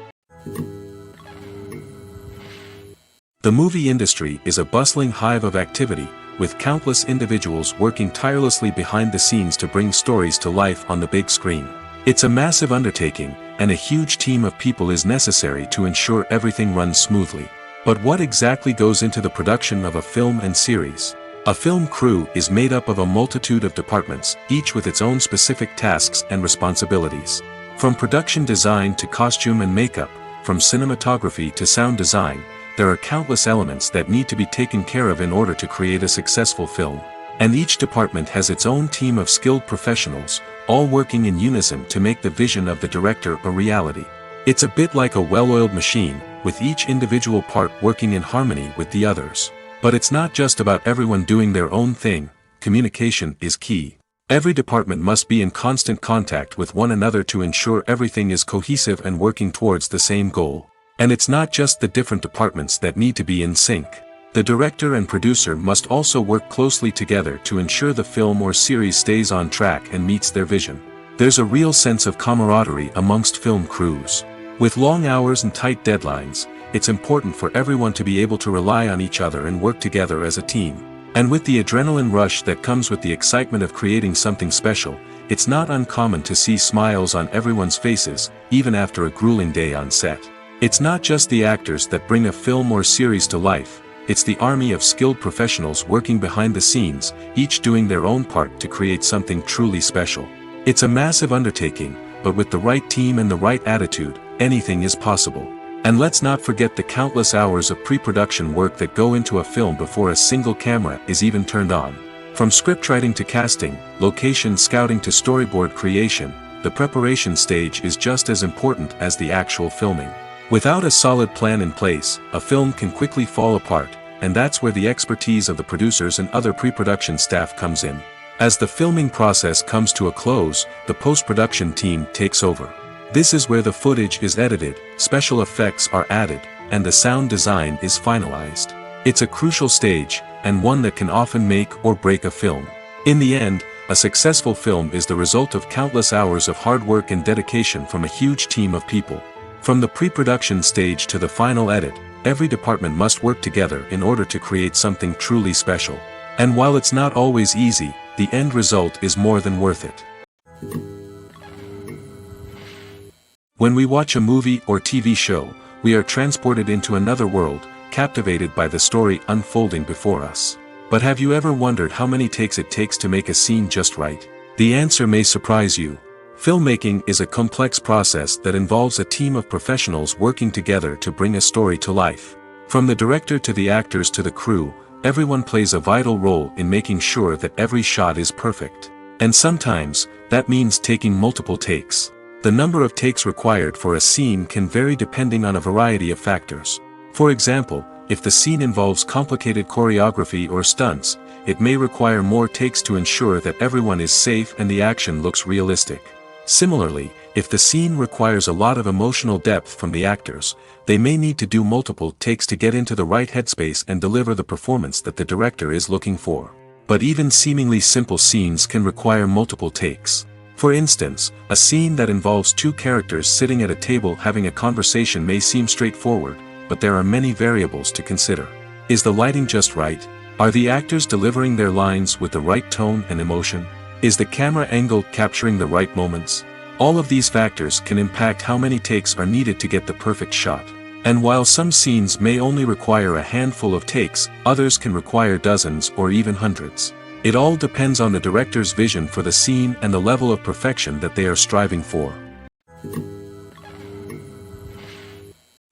The movie industry is a bustling hive of activity, with countless individuals working tirelessly behind the scenes to bring stories to life on the big screen. It's a massive undertaking, and a huge team of people is necessary to ensure everything runs smoothly. But what exactly goes into the production of a film and series? A film crew is made up of a multitude of departments, each with its own specific tasks and responsibilities. From production design to costume and makeup, from cinematography to sound design, there are countless elements that need to be taken care of in order to create a successful film. And each department has its own team of skilled professionals, all working in unison to make the vision of the director a reality. It's a bit like a well-oiled machine, with each individual part working in harmony with the others. But it's not just about everyone doing their own thing. Communication is key. Every department must be in constant contact with one another to ensure everything is cohesive and working towards the same goal. And it's not just the different departments that need to be in sync. The director and producer must also work closely together to ensure the film or series stays on track and meets their vision. There's a real sense of camaraderie amongst film crews. With long hours and tight deadlines, it's important for everyone to be able to rely on each other and work together as a team. And with the adrenaline rush that comes with the excitement of creating something special, it's not uncommon to see smiles on everyone's faces, even after a grueling day on set. It's not just the actors that bring a film or series to life, it's the army of skilled professionals working behind the scenes, each doing their own part to create something truly special. It's a massive undertaking, but with the right team and the right attitude, anything is possible. And let's not forget the countless hours of pre-production work that go into a film before a single camera is even turned on. From scriptwriting to casting, location scouting to storyboard creation, the preparation stage is just as important as the actual filming. Without a solid plan in place, a film can quickly fall apart, and that's where the expertise of the producers and other pre-production staff comes in. As the filming process comes to a close, the post-production team takes over. This is where the footage is edited, special effects are added, and the sound design is finalized. It's a crucial stage, and one that can often make or break a film. In the end, a successful film is the result of countless hours of hard work and dedication from a huge team of people. From the pre-production stage to the final edit, every department must work together in order to create something truly special. And while it's not always easy, the end result is more than worth it. When we watch a movie or TV show, we are transported into another world, captivated by the story unfolding before us. But have you ever wondered how many takes it takes to make a scene just right? The answer may surprise you. Filmmaking is a complex process that involves a team of professionals working together to bring a story to life. From the director to the actors to the crew, everyone plays a vital role in making sure that every shot is perfect. And sometimes, that means taking multiple takes. The number of takes required for a scene can vary depending on a variety of factors. For example, if the scene involves complicated choreography or stunts, it may require more takes to ensure that everyone is safe and the action looks realistic. Similarly, if the scene requires a lot of emotional depth from the actors, they may need to do multiple takes to get into the right headspace and deliver the performance that the director is looking for. But even seemingly simple scenes can require multiple takes. For instance, a scene that involves two characters sitting at a table having a conversation may seem straightforward, but there are many variables to consider. Is the lighting just right? Are the actors delivering their lines with the right tone and emotion? Is the camera angle capturing the right moments? All of these factors can impact how many takes are needed to get the perfect shot. And while some scenes may only require a handful of takes, others can require dozens or even hundreds. It all depends on the director's vision for the scene and the level of perfection that they are striving for.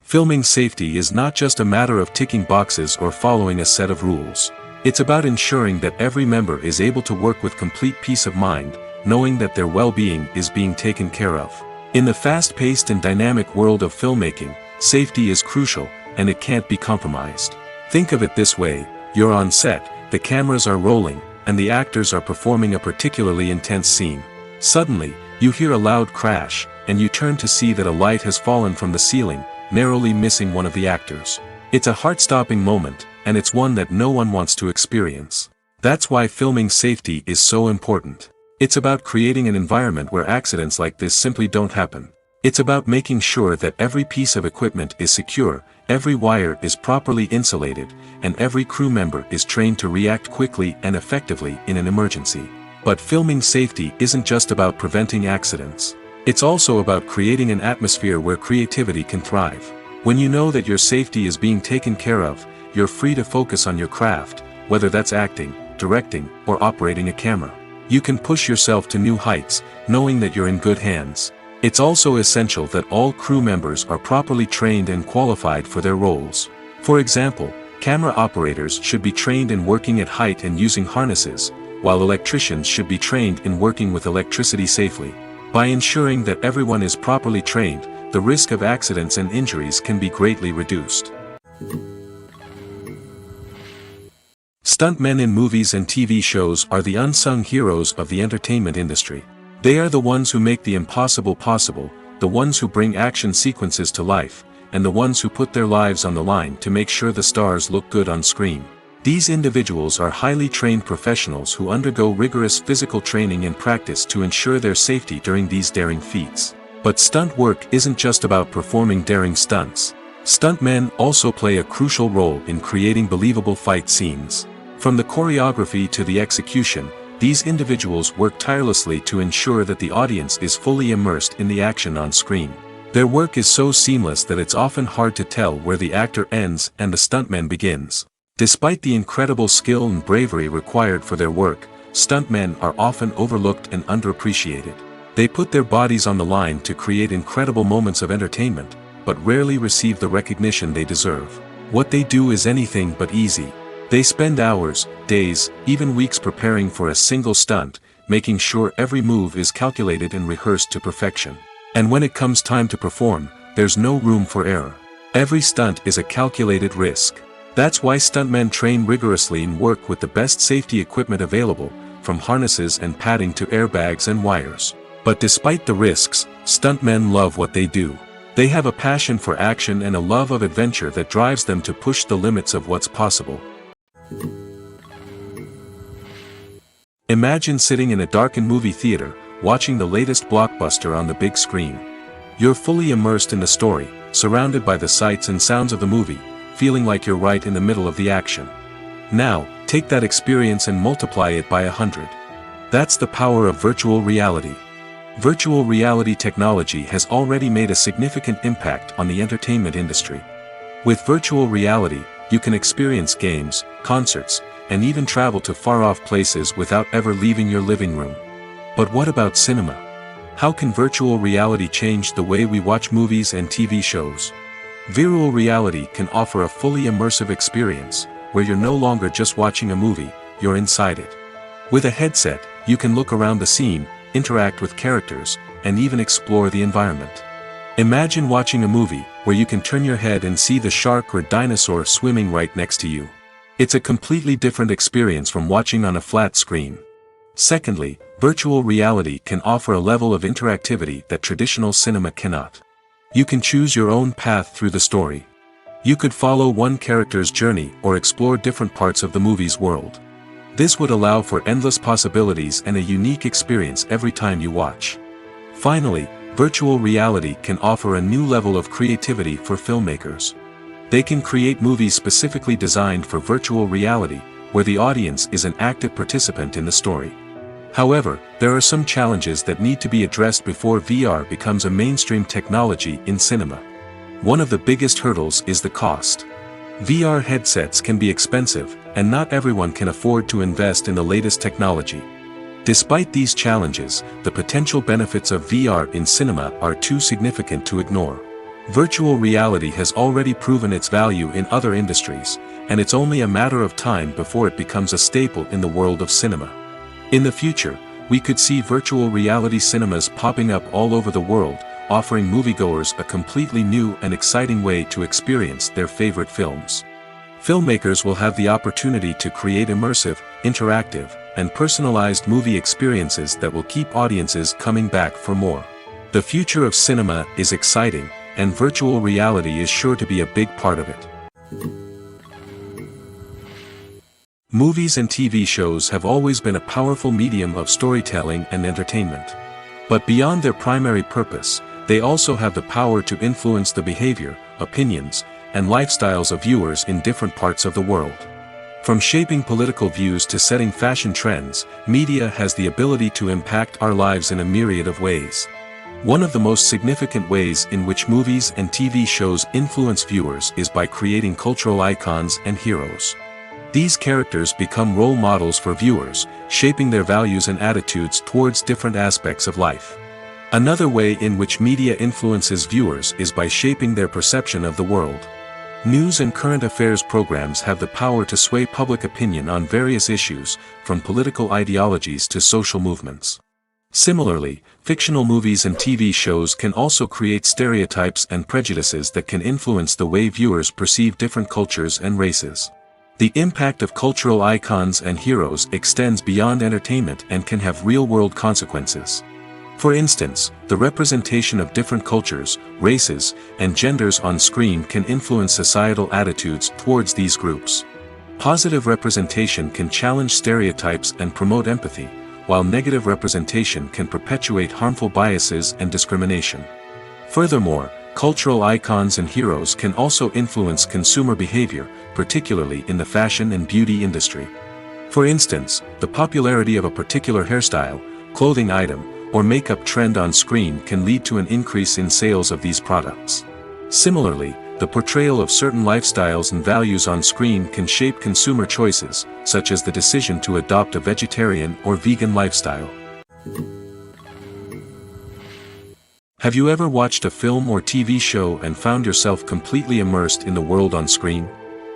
Filming safety is not just a matter of ticking boxes or following a set of rules. It's about ensuring that every member is able to work with complete peace of mind, knowing that their well-being is being taken care of. In the fast-paced and dynamic world of filmmaking, safety is crucial, and it can't be compromised. Think of it this way: you're on set, the cameras are rolling, and the actors are performing a particularly intense scene. Suddenly, you hear a loud crash, and you turn to see that a light has fallen from the ceiling, narrowly missing one of the actors. It's a heart-stopping moment, and it's one that no one wants to experience. That's why filming safety is so important. It's about creating an environment where accidents like this simply don't happen. It's about making sure that every piece of equipment is secure, every wire is properly insulated, and every crew member is trained to react quickly and effectively in an emergency. But filming safety isn't just about preventing accidents. It's also about creating an atmosphere where creativity can thrive. When you know that your safety is being taken care of, you're free to focus on your craft, whether that's acting, directing, or operating a camera. You can push yourself to new heights, knowing that you're in good hands. It's also essential that all crew members are properly trained and qualified for their roles. For example, camera operators should be trained in working at height and using harnesses, while electricians should be trained in working with electricity safely. By ensuring that everyone is properly trained, the risk of accidents and injuries can be greatly reduced. Stuntmen in movies and TV shows are the unsung heroes of the entertainment industry. They are the ones who make the impossible possible, the ones who bring action sequences to life, and the ones who put their lives on the line to make sure the stars look good on screen. These individuals are highly trained professionals who undergo rigorous physical training and practice to ensure their safety during these daring feats. But stunt work isn't just about performing daring stunts. Stuntmen also play a crucial role in creating believable fight scenes. From the choreography to the execution, these individuals work tirelessly to ensure that the audience is fully immersed in the action on screen. Their work is so seamless that it's often hard to tell where the actor ends and the stuntman begins. Despite the incredible skill and bravery required for their work, stuntmen are often overlooked and underappreciated. They put their bodies on the line to create incredible moments of entertainment, but rarely receive the recognition they deserve. What they do is anything but easy. They spend hours, days, even weeks preparing for a single stunt, making sure every move is calculated and rehearsed to perfection. And when it comes time to perform, there's no room for error. Every stunt is a calculated risk. That's why stuntmen train rigorously and work with the best safety equipment available, from harnesses and padding to airbags and wires. But despite the risks, stuntmen love what they do. They have a passion for action and a love of adventure that drives them to push the limits of what's possible. Imagine sitting in a darkened movie theater, watching the latest blockbuster on the big screen. You're fully immersed in the story, surrounded by the sights and sounds of the movie, feeling like you're right in the middle of the action. Now, take that experience and multiply it by 100. That's the power of virtual reality. Virtual reality technology has already made a significant impact on the entertainment industry. With virtual reality, you can experience games, concerts, and even travel to far-off places without ever leaving your living room. But what about cinema? How can virtual reality change the way we watch movies and TV shows? Virtual reality can offer a fully immersive experience, where you're no longer just watching a movie, you're inside it. With a headset, you can look around the scene, interact with characters, and even explore the environment. Imagine watching a movie, where you can turn your head and see the shark or dinosaur swimming right next to you. It's a completely different experience from watching on a flat screen. Secondly, virtual reality can offer a level of interactivity that traditional cinema cannot. You can choose your own path through the story. You could follow one character's journey or explore different parts of the movie's world. This would allow for endless possibilities and a unique experience every time you watch. Finally, virtual reality can offer a new level of creativity for filmmakers. They can create movies specifically designed for virtual reality, where the audience is an active participant in the story. However, there are some challenges that need to be addressed before VR becomes a mainstream technology in cinema. One of the biggest hurdles is the cost. VR headsets can be expensive, and not everyone can afford to invest in the latest technology. Despite these challenges, the potential benefits of VR in cinema are too significant to ignore. Virtual reality has already proven its value in other industries, and it's only a matter of time before it becomes a staple in the world of cinema. In the future, we could see virtual reality cinemas popping up all over the world, offering moviegoers a completely new and exciting way to experience their favorite films. Filmmakers will have the opportunity to create immersive, interactive, and personalized movie experiences that will keep audiences coming back for more. The future of cinema is exciting, and virtual reality is sure to be a big part of it. Movies and TV shows have always been a powerful medium of storytelling and entertainment. But beyond their primary purpose, they also have the power to influence the behavior, opinions, and lifestyles of viewers in different parts of the world. From shaping political views to setting fashion trends, media has the ability to impact our lives in a myriad of ways. One of the most significant ways in which movies and TV shows influence viewers is by creating cultural icons and heroes. These characters become role models for viewers, shaping their values and attitudes towards different aspects of life. Another way in which media influences viewers is by shaping their perception of the world. News and current affairs programs have the power to sway public opinion on various issues, from political ideologies to social movements. Similarly, fictional movies and TV shows can also create stereotypes and prejudices that can influence the way viewers perceive different cultures and races. The impact of cultural icons and heroes extends beyond entertainment and can have real-world consequences. For instance, the representation of different cultures, races, and genders on screen can influence societal attitudes towards these groups. Positive representation can challenge stereotypes and promote empathy, while negative representation can perpetuate harmful biases and discrimination. Furthermore, cultural icons and heroes can also influence consumer behavior, particularly in the fashion and beauty industry. For instance, the popularity of a particular hairstyle, clothing item, or makeup trend on screen can lead to an increase in sales of these products. Similarly, the portrayal of certain lifestyles and values on screen can shape consumer choices, such as the decision to adopt a vegetarian or vegan lifestyle. Have you ever watched a film or TV show and found yourself completely immersed in the world on screen?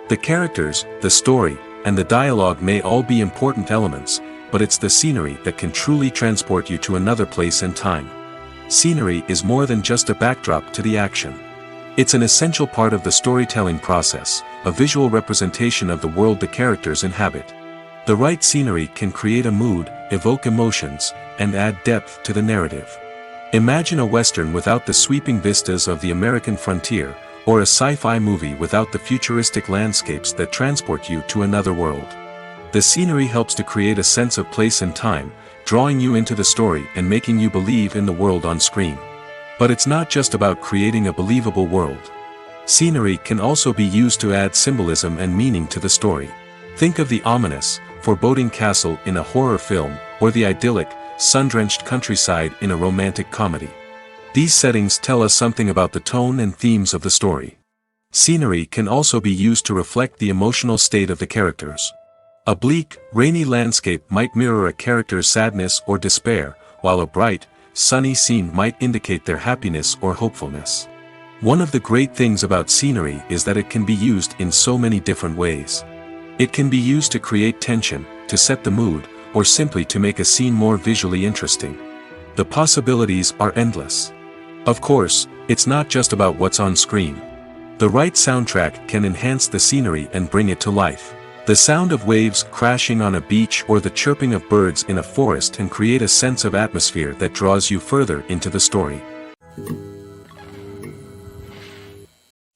The characters, the story, and the dialogue may all be important elements, but it's the scenery that can truly transport you to another place and time. Scenery is more than just a backdrop to the action. It's an essential part of the storytelling process, a visual representation of the world the characters inhabit. The right scenery can create a mood, evoke emotions, and add depth to the narrative. Imagine a Western without the sweeping vistas of the American frontier, or a sci-fi movie without the futuristic landscapes that transport you to another world. The scenery helps to create a sense of place and time, drawing you into the story and making you believe in the world on screen. But it's not just about creating a believable world. Scenery can also be used to add symbolism and meaning to the story. Think of the ominous, foreboding castle in a horror film, or the idyllic, sun-drenched countryside in a romantic comedy. These settings tell us something about the tone and themes of the story. Scenery can also be used to reflect the emotional state of the characters. A bleak, rainy landscape might mirror a character's sadness or despair, while a bright, sunny scene might indicate their happiness or hopefulness. One of the great things about scenery is that it can be used in so many different ways. It can be used to create tension, to set the mood, or simply to make a scene more visually interesting. The possibilities are endless. Of course, it's not just about what's on screen. The right soundtrack can enhance the scenery and bring it to life. The sound of waves crashing on a beach or the chirping of birds in a forest can create a sense of atmosphere that draws you further into the story.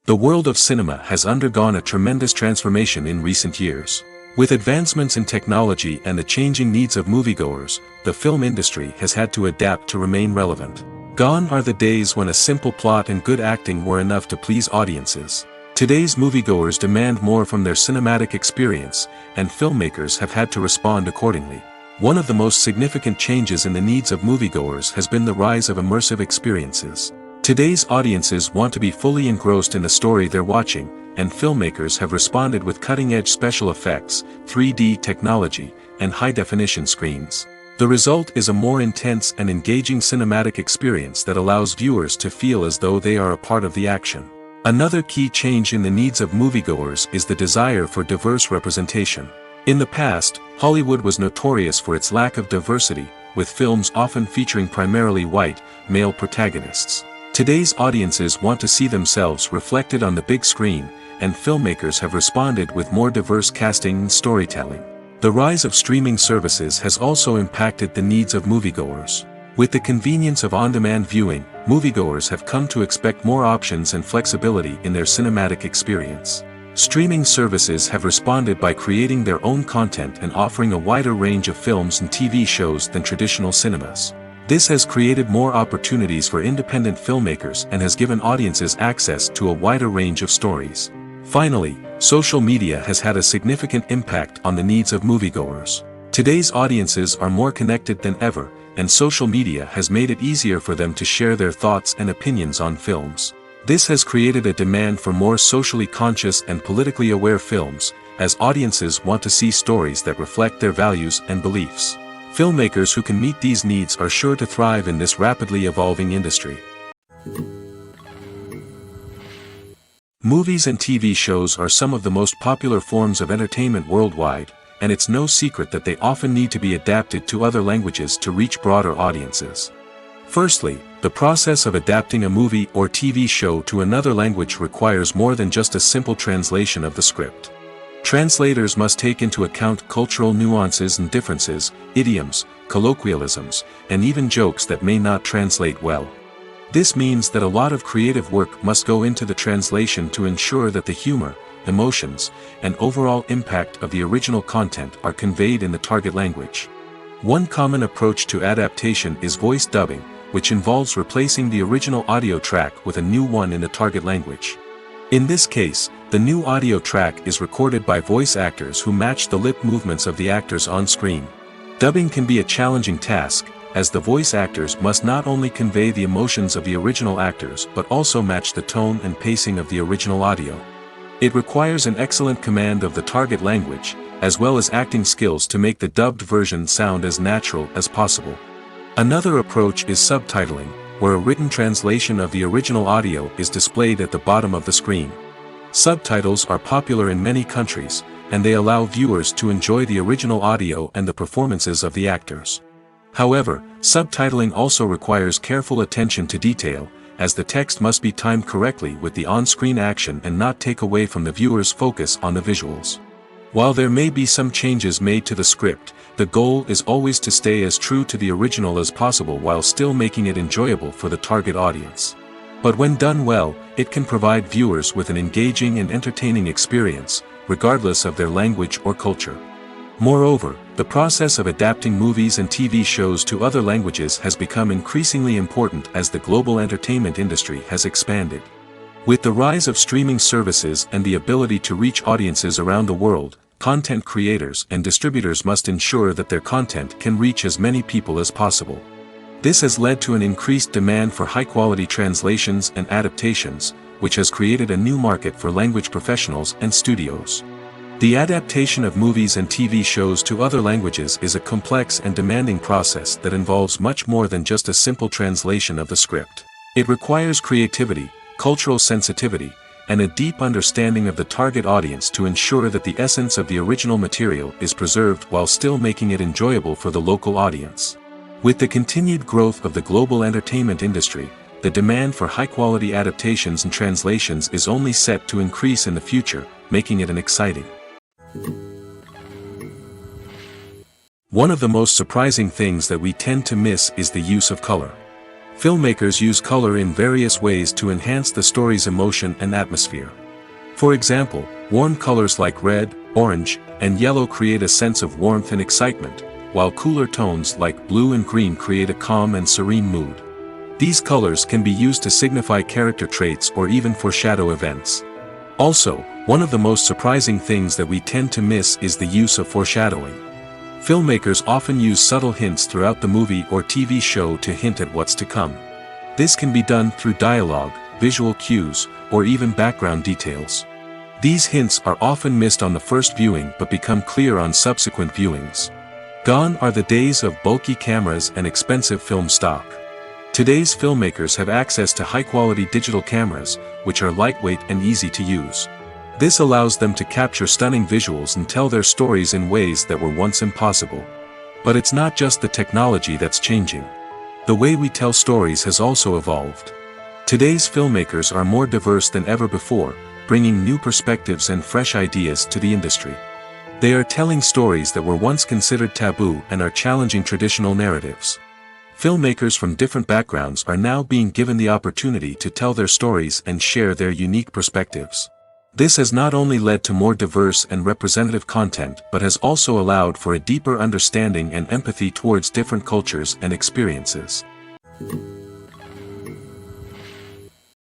The world of cinema has undergone a tremendous transformation in recent years. With advancements in technology and the changing needs of moviegoers, the film industry has had to adapt to remain relevant. Gone are the days when a simple plot and good acting were enough to please audiences. Today's moviegoers demand more from their cinematic experience, and filmmakers have had to respond accordingly. One of the most significant changes in the needs of moviegoers has been the rise of immersive experiences. Today's audiences want to be fully engrossed in the story they're watching, and filmmakers have responded with cutting-edge special effects, 3D technology, and high-definition screens. The result is a more intense and engaging cinematic experience that allows viewers to feel as though they are a part of the action. Another key change in the needs of moviegoers is the desire for diverse representation. In the past, Hollywood was notorious for its lack of diversity, with films often featuring primarily white, male protagonists. Today's audiences want to see themselves reflected on the big screen, and filmmakers have responded with more diverse casting and storytelling. The rise of streaming services has also impacted the needs of moviegoers. With the convenience of on-demand viewing, moviegoers have come to expect more options and flexibility in their cinematic experience. Streaming services have responded by creating their own content and offering a wider range of films and TV shows than traditional cinemas. This has created more opportunities for independent filmmakers and has given audiences access to a wider range of stories. Finally, social media has had a significant impact on the needs of moviegoers. Today's audiences are more connected than ever, and social media has made it easier for them to share their thoughts and opinions on films. This has created a demand for more socially conscious and politically aware films, as audiences want to see stories that reflect their values and beliefs. Filmmakers who can meet these needs are sure to thrive in this rapidly evolving industry. Movies and TV shows are some of the most popular forms of entertainment worldwide, and it's no secret that they often need to be adapted to other languages to reach broader audiences. Firstly, the process of adapting a movie or TV show to another language requires more than just a simple translation of the script. Translators must take into account cultural nuances and differences, idioms, colloquialisms, and even jokes that may not translate well. This means that a lot of creative work must go into the translation to ensure that the humor, emotions, and overall impact of the original content are conveyed in the target language. One common approach to adaptation is voice dubbing, which involves replacing the original audio track with a new one in the target language. In this case, the new audio track is recorded by voice actors who match the lip movements of the actors on screen. Dubbing can be a challenging task, as the voice actors must not only convey the emotions of the original actors but also match the tone and pacing of the original audio. It requires an excellent command of the target language, as well as acting skills to make the dubbed version sound as natural as possible. Another approach is subtitling, where a written translation of the original audio is displayed at the bottom of the screen. Subtitles are popular in many countries, and they allow viewers to enjoy the original audio and the performances of the actors. However, subtitling also requires careful attention to detail, as the text must be timed correctly with the on-screen action and not take away from the viewer's focus on the visuals. While there may be some changes made to the script, the goal is always to stay as true to the original as possible while still making it enjoyable for the target audience. But when done well, it can provide viewers with an engaging and entertaining experience, regardless of their language or culture. Moreover, the process of adapting movies and TV shows to other languages has become increasingly important as the global entertainment industry has expanded. With the rise of streaming services and the ability to reach audiences around the world, content creators and distributors must ensure that their content can reach as many people as possible. This has led to an increased demand for high-quality translations and adaptations, which has created a new market for language professionals and studios. The adaptation of movies and TV shows to other languages is a complex and demanding process that involves much more than just a simple translation of the script. It requires creativity, cultural sensitivity, and a deep understanding of the target audience to ensure that the essence of the original material is preserved while still making it enjoyable for the local audience. With the continued growth of the global entertainment industry, the demand for high-quality adaptations and translations is only set to increase in the future, making it an exciting. One of the most surprising things that we tend to miss is the use of color. Filmmakers use color in various ways to enhance the story's emotion and atmosphere. For example, warm colors like red, orange, and yellow create a sense of warmth and excitement, while cooler tones like blue and green create a calm and serene mood. These colors can be used to signify character traits or even foreshadow events. Also, one of the most surprising things that we tend to miss is the use of foreshadowing. Filmmakers often use subtle hints throughout the movie or TV show to hint at what's to come. This can be done through dialogue, visual cues, or even background details. These hints are often missed on the first viewing but become clear on subsequent viewings. Gone are the days of bulky cameras and expensive film stock. Today's filmmakers have access to high-quality digital cameras, which are lightweight and easy to use. This allows them to capture stunning visuals and tell their stories in ways that were once impossible. But it's not just the technology that's changing. The way we tell stories has also evolved. Today's filmmakers are more diverse than ever before, bringing new perspectives and fresh ideas to the industry. They are telling stories that were once considered taboo and are challenging traditional narratives. Filmmakers from different backgrounds are now being given the opportunity to tell their stories and share their unique perspectives. This has not only led to more diverse and representative content but has also allowed for a deeper understanding and empathy towards different cultures and experiences.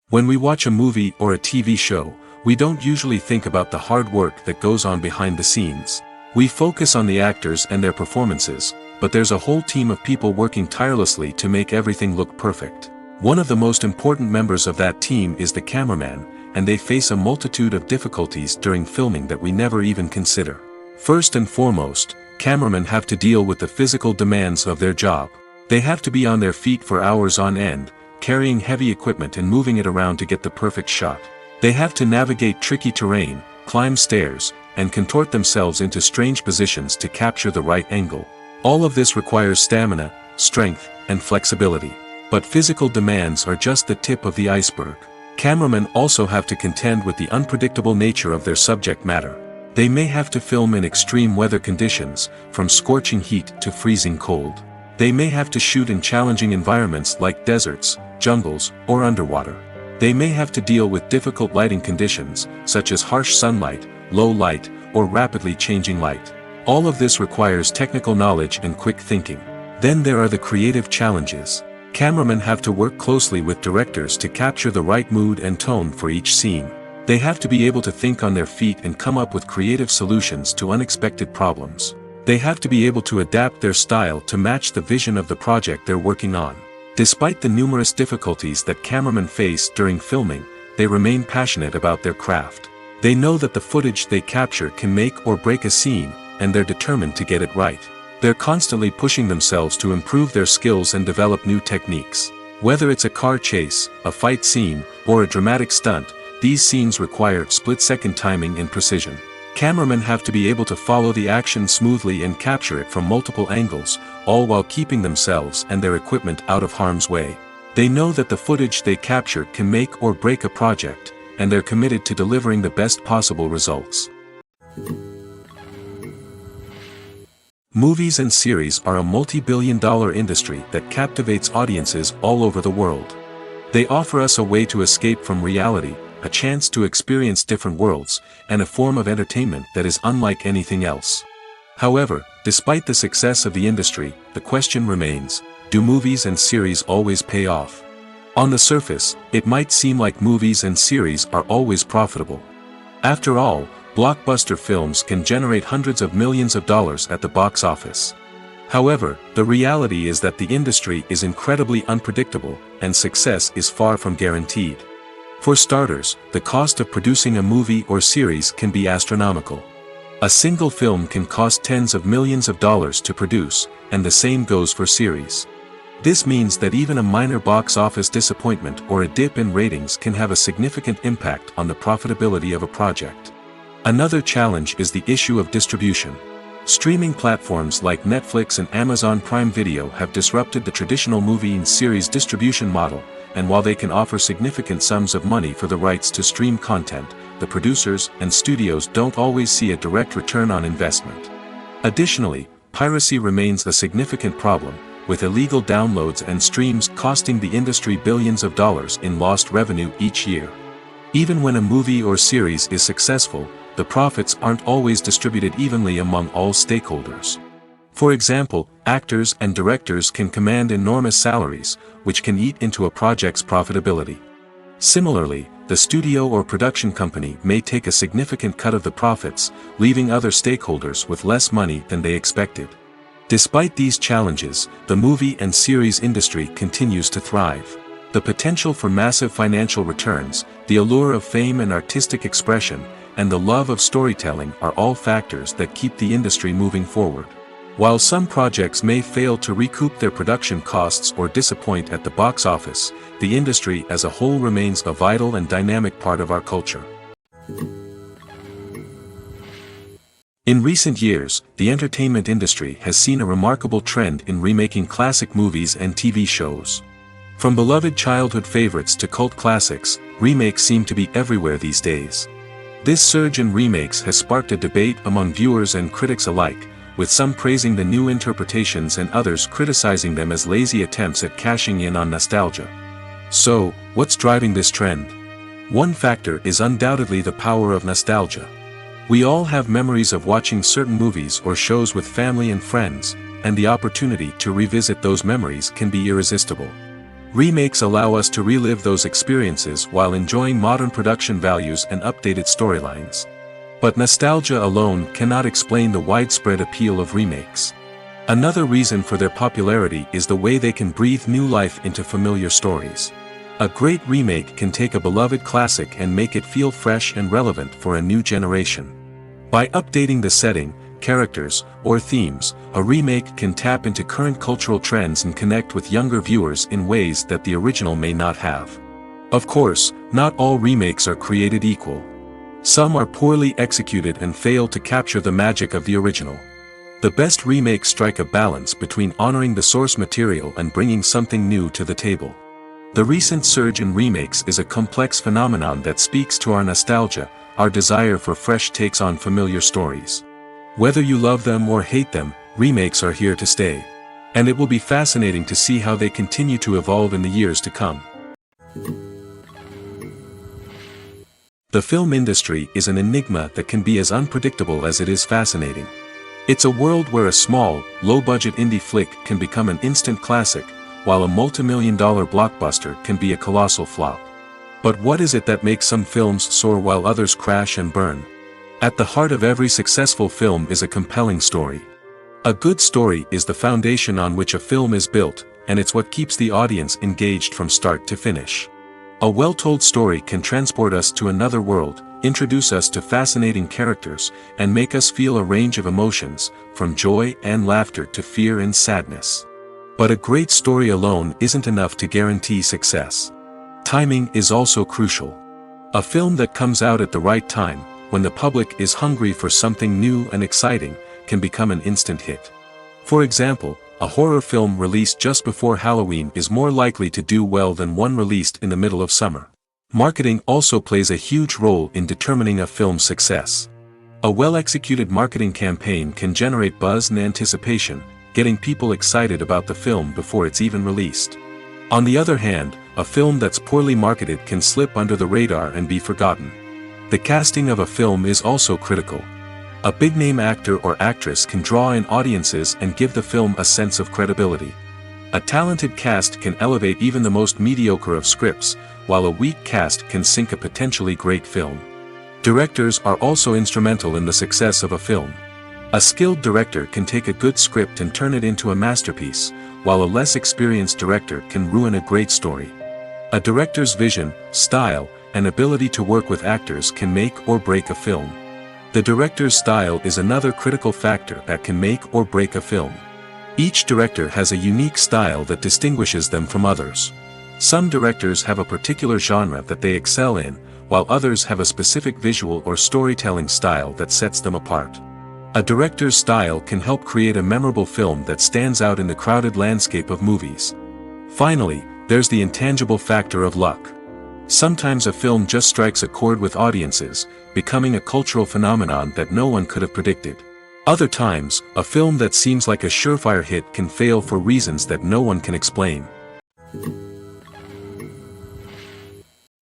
When we watch a movie or a TV show, we don't usually think about the hard work that goes on behind the scenes. We focus on the actors and their performances, but there's a whole team of people working tirelessly to make everything look perfect. One of the most important members of that team is the cameraman, and they face a multitude of difficulties during filming that we never even consider. First and foremost, cameramen have to deal with the physical demands of their job. They have to be on their feet for hours on end, carrying heavy equipment and moving it around to get the perfect shot. They have to navigate tricky terrain, climb stairs, and contort themselves into strange positions to capture the right angle. All of this requires stamina, strength, and flexibility. But physical demands are just the tip of the iceberg. Cameramen also have to contend with the unpredictable nature of their subject matter. They may have to film in extreme weather conditions, from scorching heat to freezing cold. They may have to shoot in challenging environments like deserts, jungles, or underwater. They may have to deal with difficult lighting conditions, such as harsh sunlight, low light, or rapidly changing light. All of this requires technical knowledge and quick thinking. Then there are the creative challenges. Cameramen have to work closely with directors to capture the right mood and tone for each scene. They have to be able to think on their feet and come up with creative solutions to unexpected problems. They have to be able to adapt their style to match the vision of the project they're working on. Despite the numerous difficulties that cameramen face during filming, they remain passionate about their craft. They know that the footage they capture can make or break a scene, and they're determined to get it right. They're constantly pushing themselves to improve their skills and develop new techniques. Whether it's a car chase, a fight scene, or a dramatic stunt, these scenes require split-second timing and precision. Cameramen have to be able to follow the action smoothly and capture it from multiple angles, all while keeping themselves and their equipment out of harm's way. They know that the footage they capture can make or break a project, and they're committed to delivering the best possible results. Movies and series are a multi-billion-dollar industry that captivates audiences all over the world. They offer us a way to escape from reality, a chance to experience different worlds, and a form of entertainment that is unlike anything else. However, despite the success of the industry, the question remains, do movies and series always pay off? On the surface, it might seem like movies and series are always profitable. After all, blockbuster films can generate hundreds of millions of dollars at the box office. However, the reality is that the industry is incredibly unpredictable, and success is far from guaranteed. For starters, the cost of producing a movie or series can be astronomical. A single film can cost tens of millions of dollars to produce, and the same goes for series. This means that even a minor box office disappointment or a dip in ratings can have a significant impact on the profitability of a project. Another challenge is the issue of distribution. Streaming platforms like Netflix and Amazon Prime Video have disrupted the traditional movie and series distribution model, and while they can offer significant sums of money for the rights to stream content, the producers and studios don't always see a direct return on investment. Additionally, piracy remains a significant problem, with illegal downloads and streams costing the industry billions of dollars in lost revenue each year. Even when a movie or series is successful, the profits aren't always distributed evenly among all stakeholders. For example, actors and directors can command enormous salaries, which can eat into a project's profitability. Similarly, the studio or production company may take a significant cut of the profits, leaving other stakeholders with less money than they expected. Despite these challenges, the movie and series industry continues to thrive. The potential for massive financial returns, the allure of fame and artistic expression, and the love of storytelling are all factors that keep the industry moving forward. While some projects may fail to recoup their production costs or disappoint at the box office, the industry as a whole remains a vital and dynamic part of our culture. In recent years, the entertainment industry has seen a remarkable trend in remaking classic movies and TV shows. From beloved childhood favorites to cult classics, remakes seem to be everywhere these days. This surge in remakes has sparked a debate among viewers and critics alike, with some praising the new interpretations and others criticizing them as lazy attempts at cashing in on nostalgia. So, what's driving this trend? One factor is undoubtedly the power of nostalgia. We all have memories of watching certain movies or shows with family and friends, and the opportunity to revisit those memories can be irresistible. Remakes allow us to relive those experiences while enjoying modern production values and updated storylines. But nostalgia alone cannot explain the widespread appeal of remakes. Another reason for their popularity is the way they can breathe new life into familiar stories. A great remake can take a beloved classic and make it feel fresh and relevant for a new generation. By updating the setting, characters, or themes, a remake can tap into current cultural trends and connect with younger viewers in ways that the original may not have. Of course, not all remakes are created equal. Some are poorly executed and fail to capture the magic of the original. The best remakes strike a balance between honoring the source material and bringing something new to the table. The recent surge in remakes is a complex phenomenon that speaks to our nostalgia, our desire for fresh takes on familiar stories. Whether you love them or hate them, remakes are here to stay. And it will be fascinating to see how they continue to evolve in the years to come. The film industry is an enigma that can be as unpredictable as it is fascinating. It's a world where a small, low-budget indie flick can become an instant classic, while a multi-million-dollar blockbuster can be a colossal flop. But what is it that makes some films soar while others crash and burn? At the heart of every successful film is a compelling story. A good story is the foundation on which a film is built, and it's what keeps the audience engaged from start to finish. A well-told story can transport us to another world, introduce us to fascinating characters, and make us feel a range of emotions, from joy and laughter to fear and sadness. But a great story alone isn't enough to guarantee success. Timing is also crucial. A film that comes out at the right time, when the public is hungry for something new and exciting, can become an instant hit. For example, a horror film released just before Halloween is more likely to do well than one released in the middle of summer. Marketing also plays a huge role in determining a film's success. A well-executed marketing campaign can generate buzz and anticipation, getting people excited about the film before it's even released. On the other hand, a film that's poorly marketed can slip under the radar and be forgotten. The casting of a film is also critical. A big-name actor or actress can draw in audiences and give the film a sense of credibility. A talented cast can elevate even the most mediocre of scripts, while a weak cast can sink a potentially great film. Directors are also instrumental in the success of a film. A skilled director can take a good script and turn it into a masterpiece, while a less experienced director can ruin a great story. A director's vision, style, and ability to work with actors can make or break a film. The director's style is another critical factor that can make or break a film. Each director has a unique style that distinguishes them from others. Some directors have a particular genre that they excel in, while others have a specific visual or storytelling style that sets them apart. A director's style can help create a memorable film that stands out in the crowded landscape of movies. Finally, there's the intangible factor of luck. Sometimes a film just strikes a chord with audiences, becoming a cultural phenomenon that no one could have predicted. Other times, a film that seems like a surefire hit can fail for reasons that no one can explain.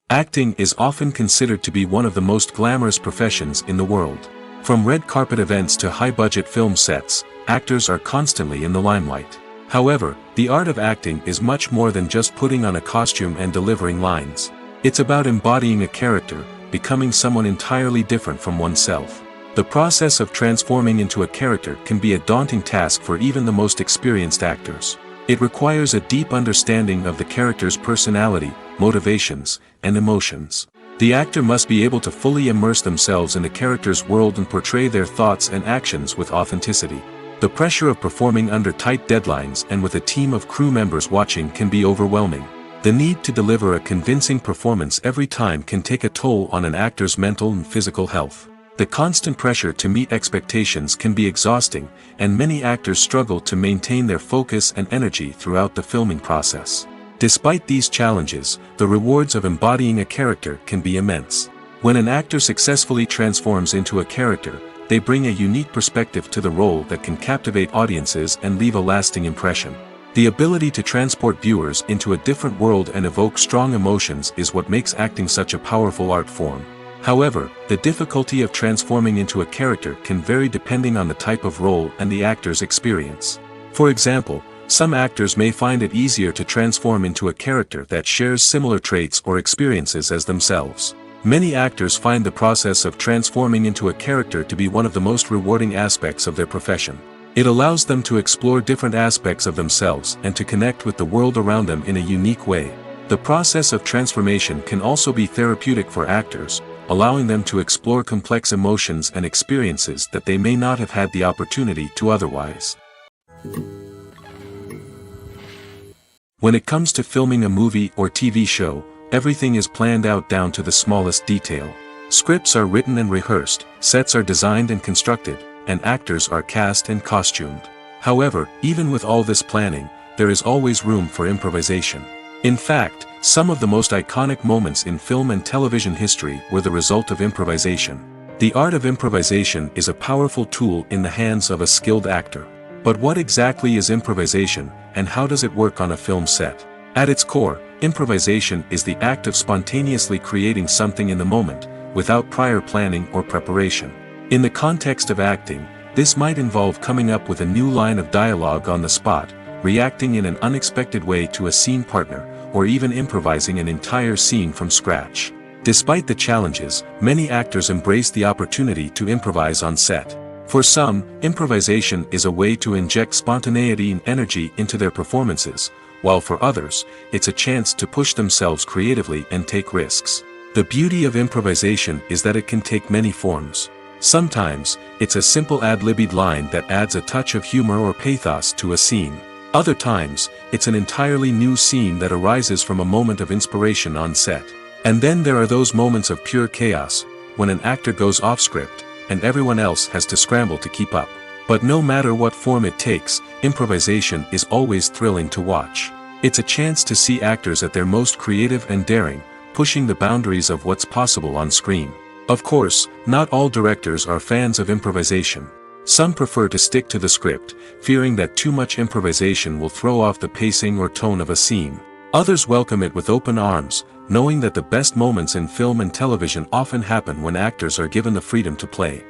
Acting is often considered to be one of the most glamorous professions in the world. From red carpet events to high-budget film sets, actors are constantly in the limelight. However, the art of acting is much more than just putting on a costume and delivering lines. It's about embodying a character, becoming someone entirely different from oneself. The process of transforming into a character can be a daunting task for even the most experienced actors. It requires a deep understanding of the character's personality, motivations, and emotions. The actor must be able to fully immerse themselves in the character's world and portray their thoughts and actions with authenticity. The pressure of performing under tight deadlines and with a team of crew members watching can be overwhelming. The need to deliver a convincing performance every time can take a toll on an actor's mental and physical health. The constant pressure to meet expectations can be exhausting, and many actors struggle to maintain their focus and energy throughout the filming process. Despite these challenges, the rewards of embodying a character can be immense. When an actor successfully transforms into a character, they bring a unique perspective to the role that can captivate audiences and leave a lasting impression. The ability to transport viewers into a different world and evoke strong emotions is what makes acting such a powerful art form. However, the difficulty of transforming into a character can vary depending on the type of role and the actor's experience. For example, some actors may find it easier to transform into a character that shares similar traits or experiences as themselves. Many actors find the process of transforming into a character to be one of the most rewarding aspects of their profession. It allows them to explore different aspects of themselves and to connect with the world around them in a unique way. The process of transformation can also be therapeutic for actors, allowing them to explore complex emotions and experiences that they may not have had the opportunity to otherwise. When it comes to filming a movie or TV show, everything is planned out down to the smallest detail. Scripts are written and rehearsed, sets are designed and constructed, and actors are cast and costumed. However, even with all this planning, there is always room for improvisation. In fact, some of the most iconic moments in film and television history were the result of improvisation. The art of improvisation is a powerful tool in the hands of a skilled actor. But what exactly is improvisation, and how does it work on a film set? At its core, improvisation is the act of spontaneously creating something in the moment, without prior planning or preparation. In the context of acting, this might involve coming up with a new line of dialogue on the spot, reacting in an unexpected way to a scene partner, or even improvising an entire scene from scratch. Despite the challenges, many actors embrace the opportunity to improvise on set. For some, improvisation is a way to inject spontaneity and energy into their performances, while for others, it's a chance to push themselves creatively and take risks. The beauty of improvisation is that it can take many forms. Sometimes, it's a simple ad-libbed line that adds a touch of humor or pathos to a scene. Other times, it's an entirely new scene that arises from a moment of inspiration on set. And then there are those moments of pure chaos, when an actor goes off script, and everyone else has to scramble to keep up. But no matter what form it takes, improvisation is always thrilling to watch. It's a chance to see actors at their most creative and daring, pushing the boundaries of what's possible on screen. Of course, not all directors are fans of improvisation. Some prefer to stick to the script, fearing that too much improvisation will throw off the pacing or tone of a scene. Others welcome it with open arms, knowing that the best moments in film and television often happen when actors are given the freedom to play.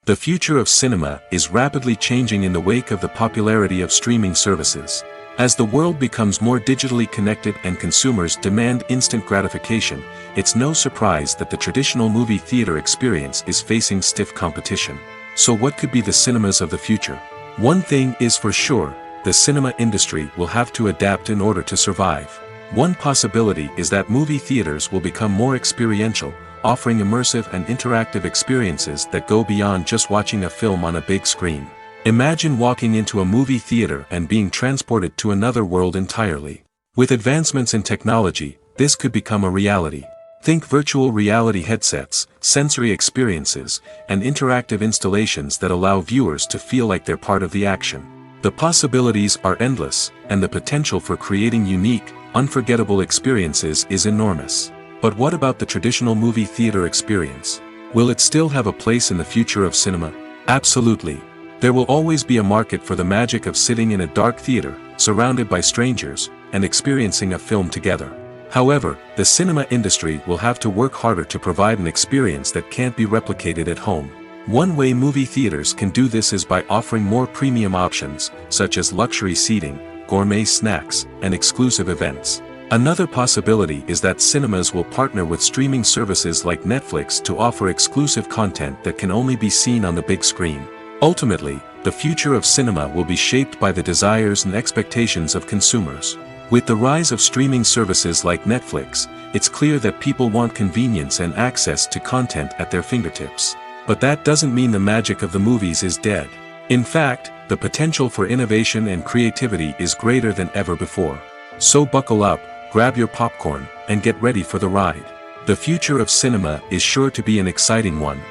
The future of cinema is rapidly changing in the wake of the popularity of streaming services. As the world becomes more digitally connected and consumers demand instant gratification, it's no surprise that the traditional movie theater experience is facing stiff competition. So what could be the cinemas of the future? One thing is for sure, the cinema industry will have to adapt in order to survive. One possibility is that movie theaters will become more experiential, offering immersive and interactive experiences that go beyond just watching a film on a big screen. Imagine walking into a movie theater and being transported to another world entirely. With advancements in technology, this could become a reality. Think virtual reality headsets, sensory experiences, and interactive installations that allow viewers to feel like they're part of the action. The possibilities are endless, and the potential for creating unique, unforgettable experiences is enormous. But what about the traditional movie theater experience? Will it still have a place in the future of cinema? Absolutely. There will always be a market for the magic of sitting in a dark theater, surrounded by strangers, and experiencing a film together. However, the cinema industry will have to work harder to provide an experience that can't be replicated at home. One way movie theaters can do this is by offering more premium options, such as luxury seating, gourmet snacks, and exclusive events. Another possibility is that cinemas will partner with streaming services like Netflix to offer exclusive content that can only be seen on the big screen. Ultimately, the future of cinema will be shaped by the desires and expectations of consumers. With the rise of streaming services like Netflix, it's clear that people want convenience and access to content at their fingertips. But that doesn't mean the magic of the movies is dead. In fact, the potential for innovation and creativity is greater than ever before. So buckle up, grab your popcorn, and get ready for the ride. The future of cinema is sure to be an exciting one.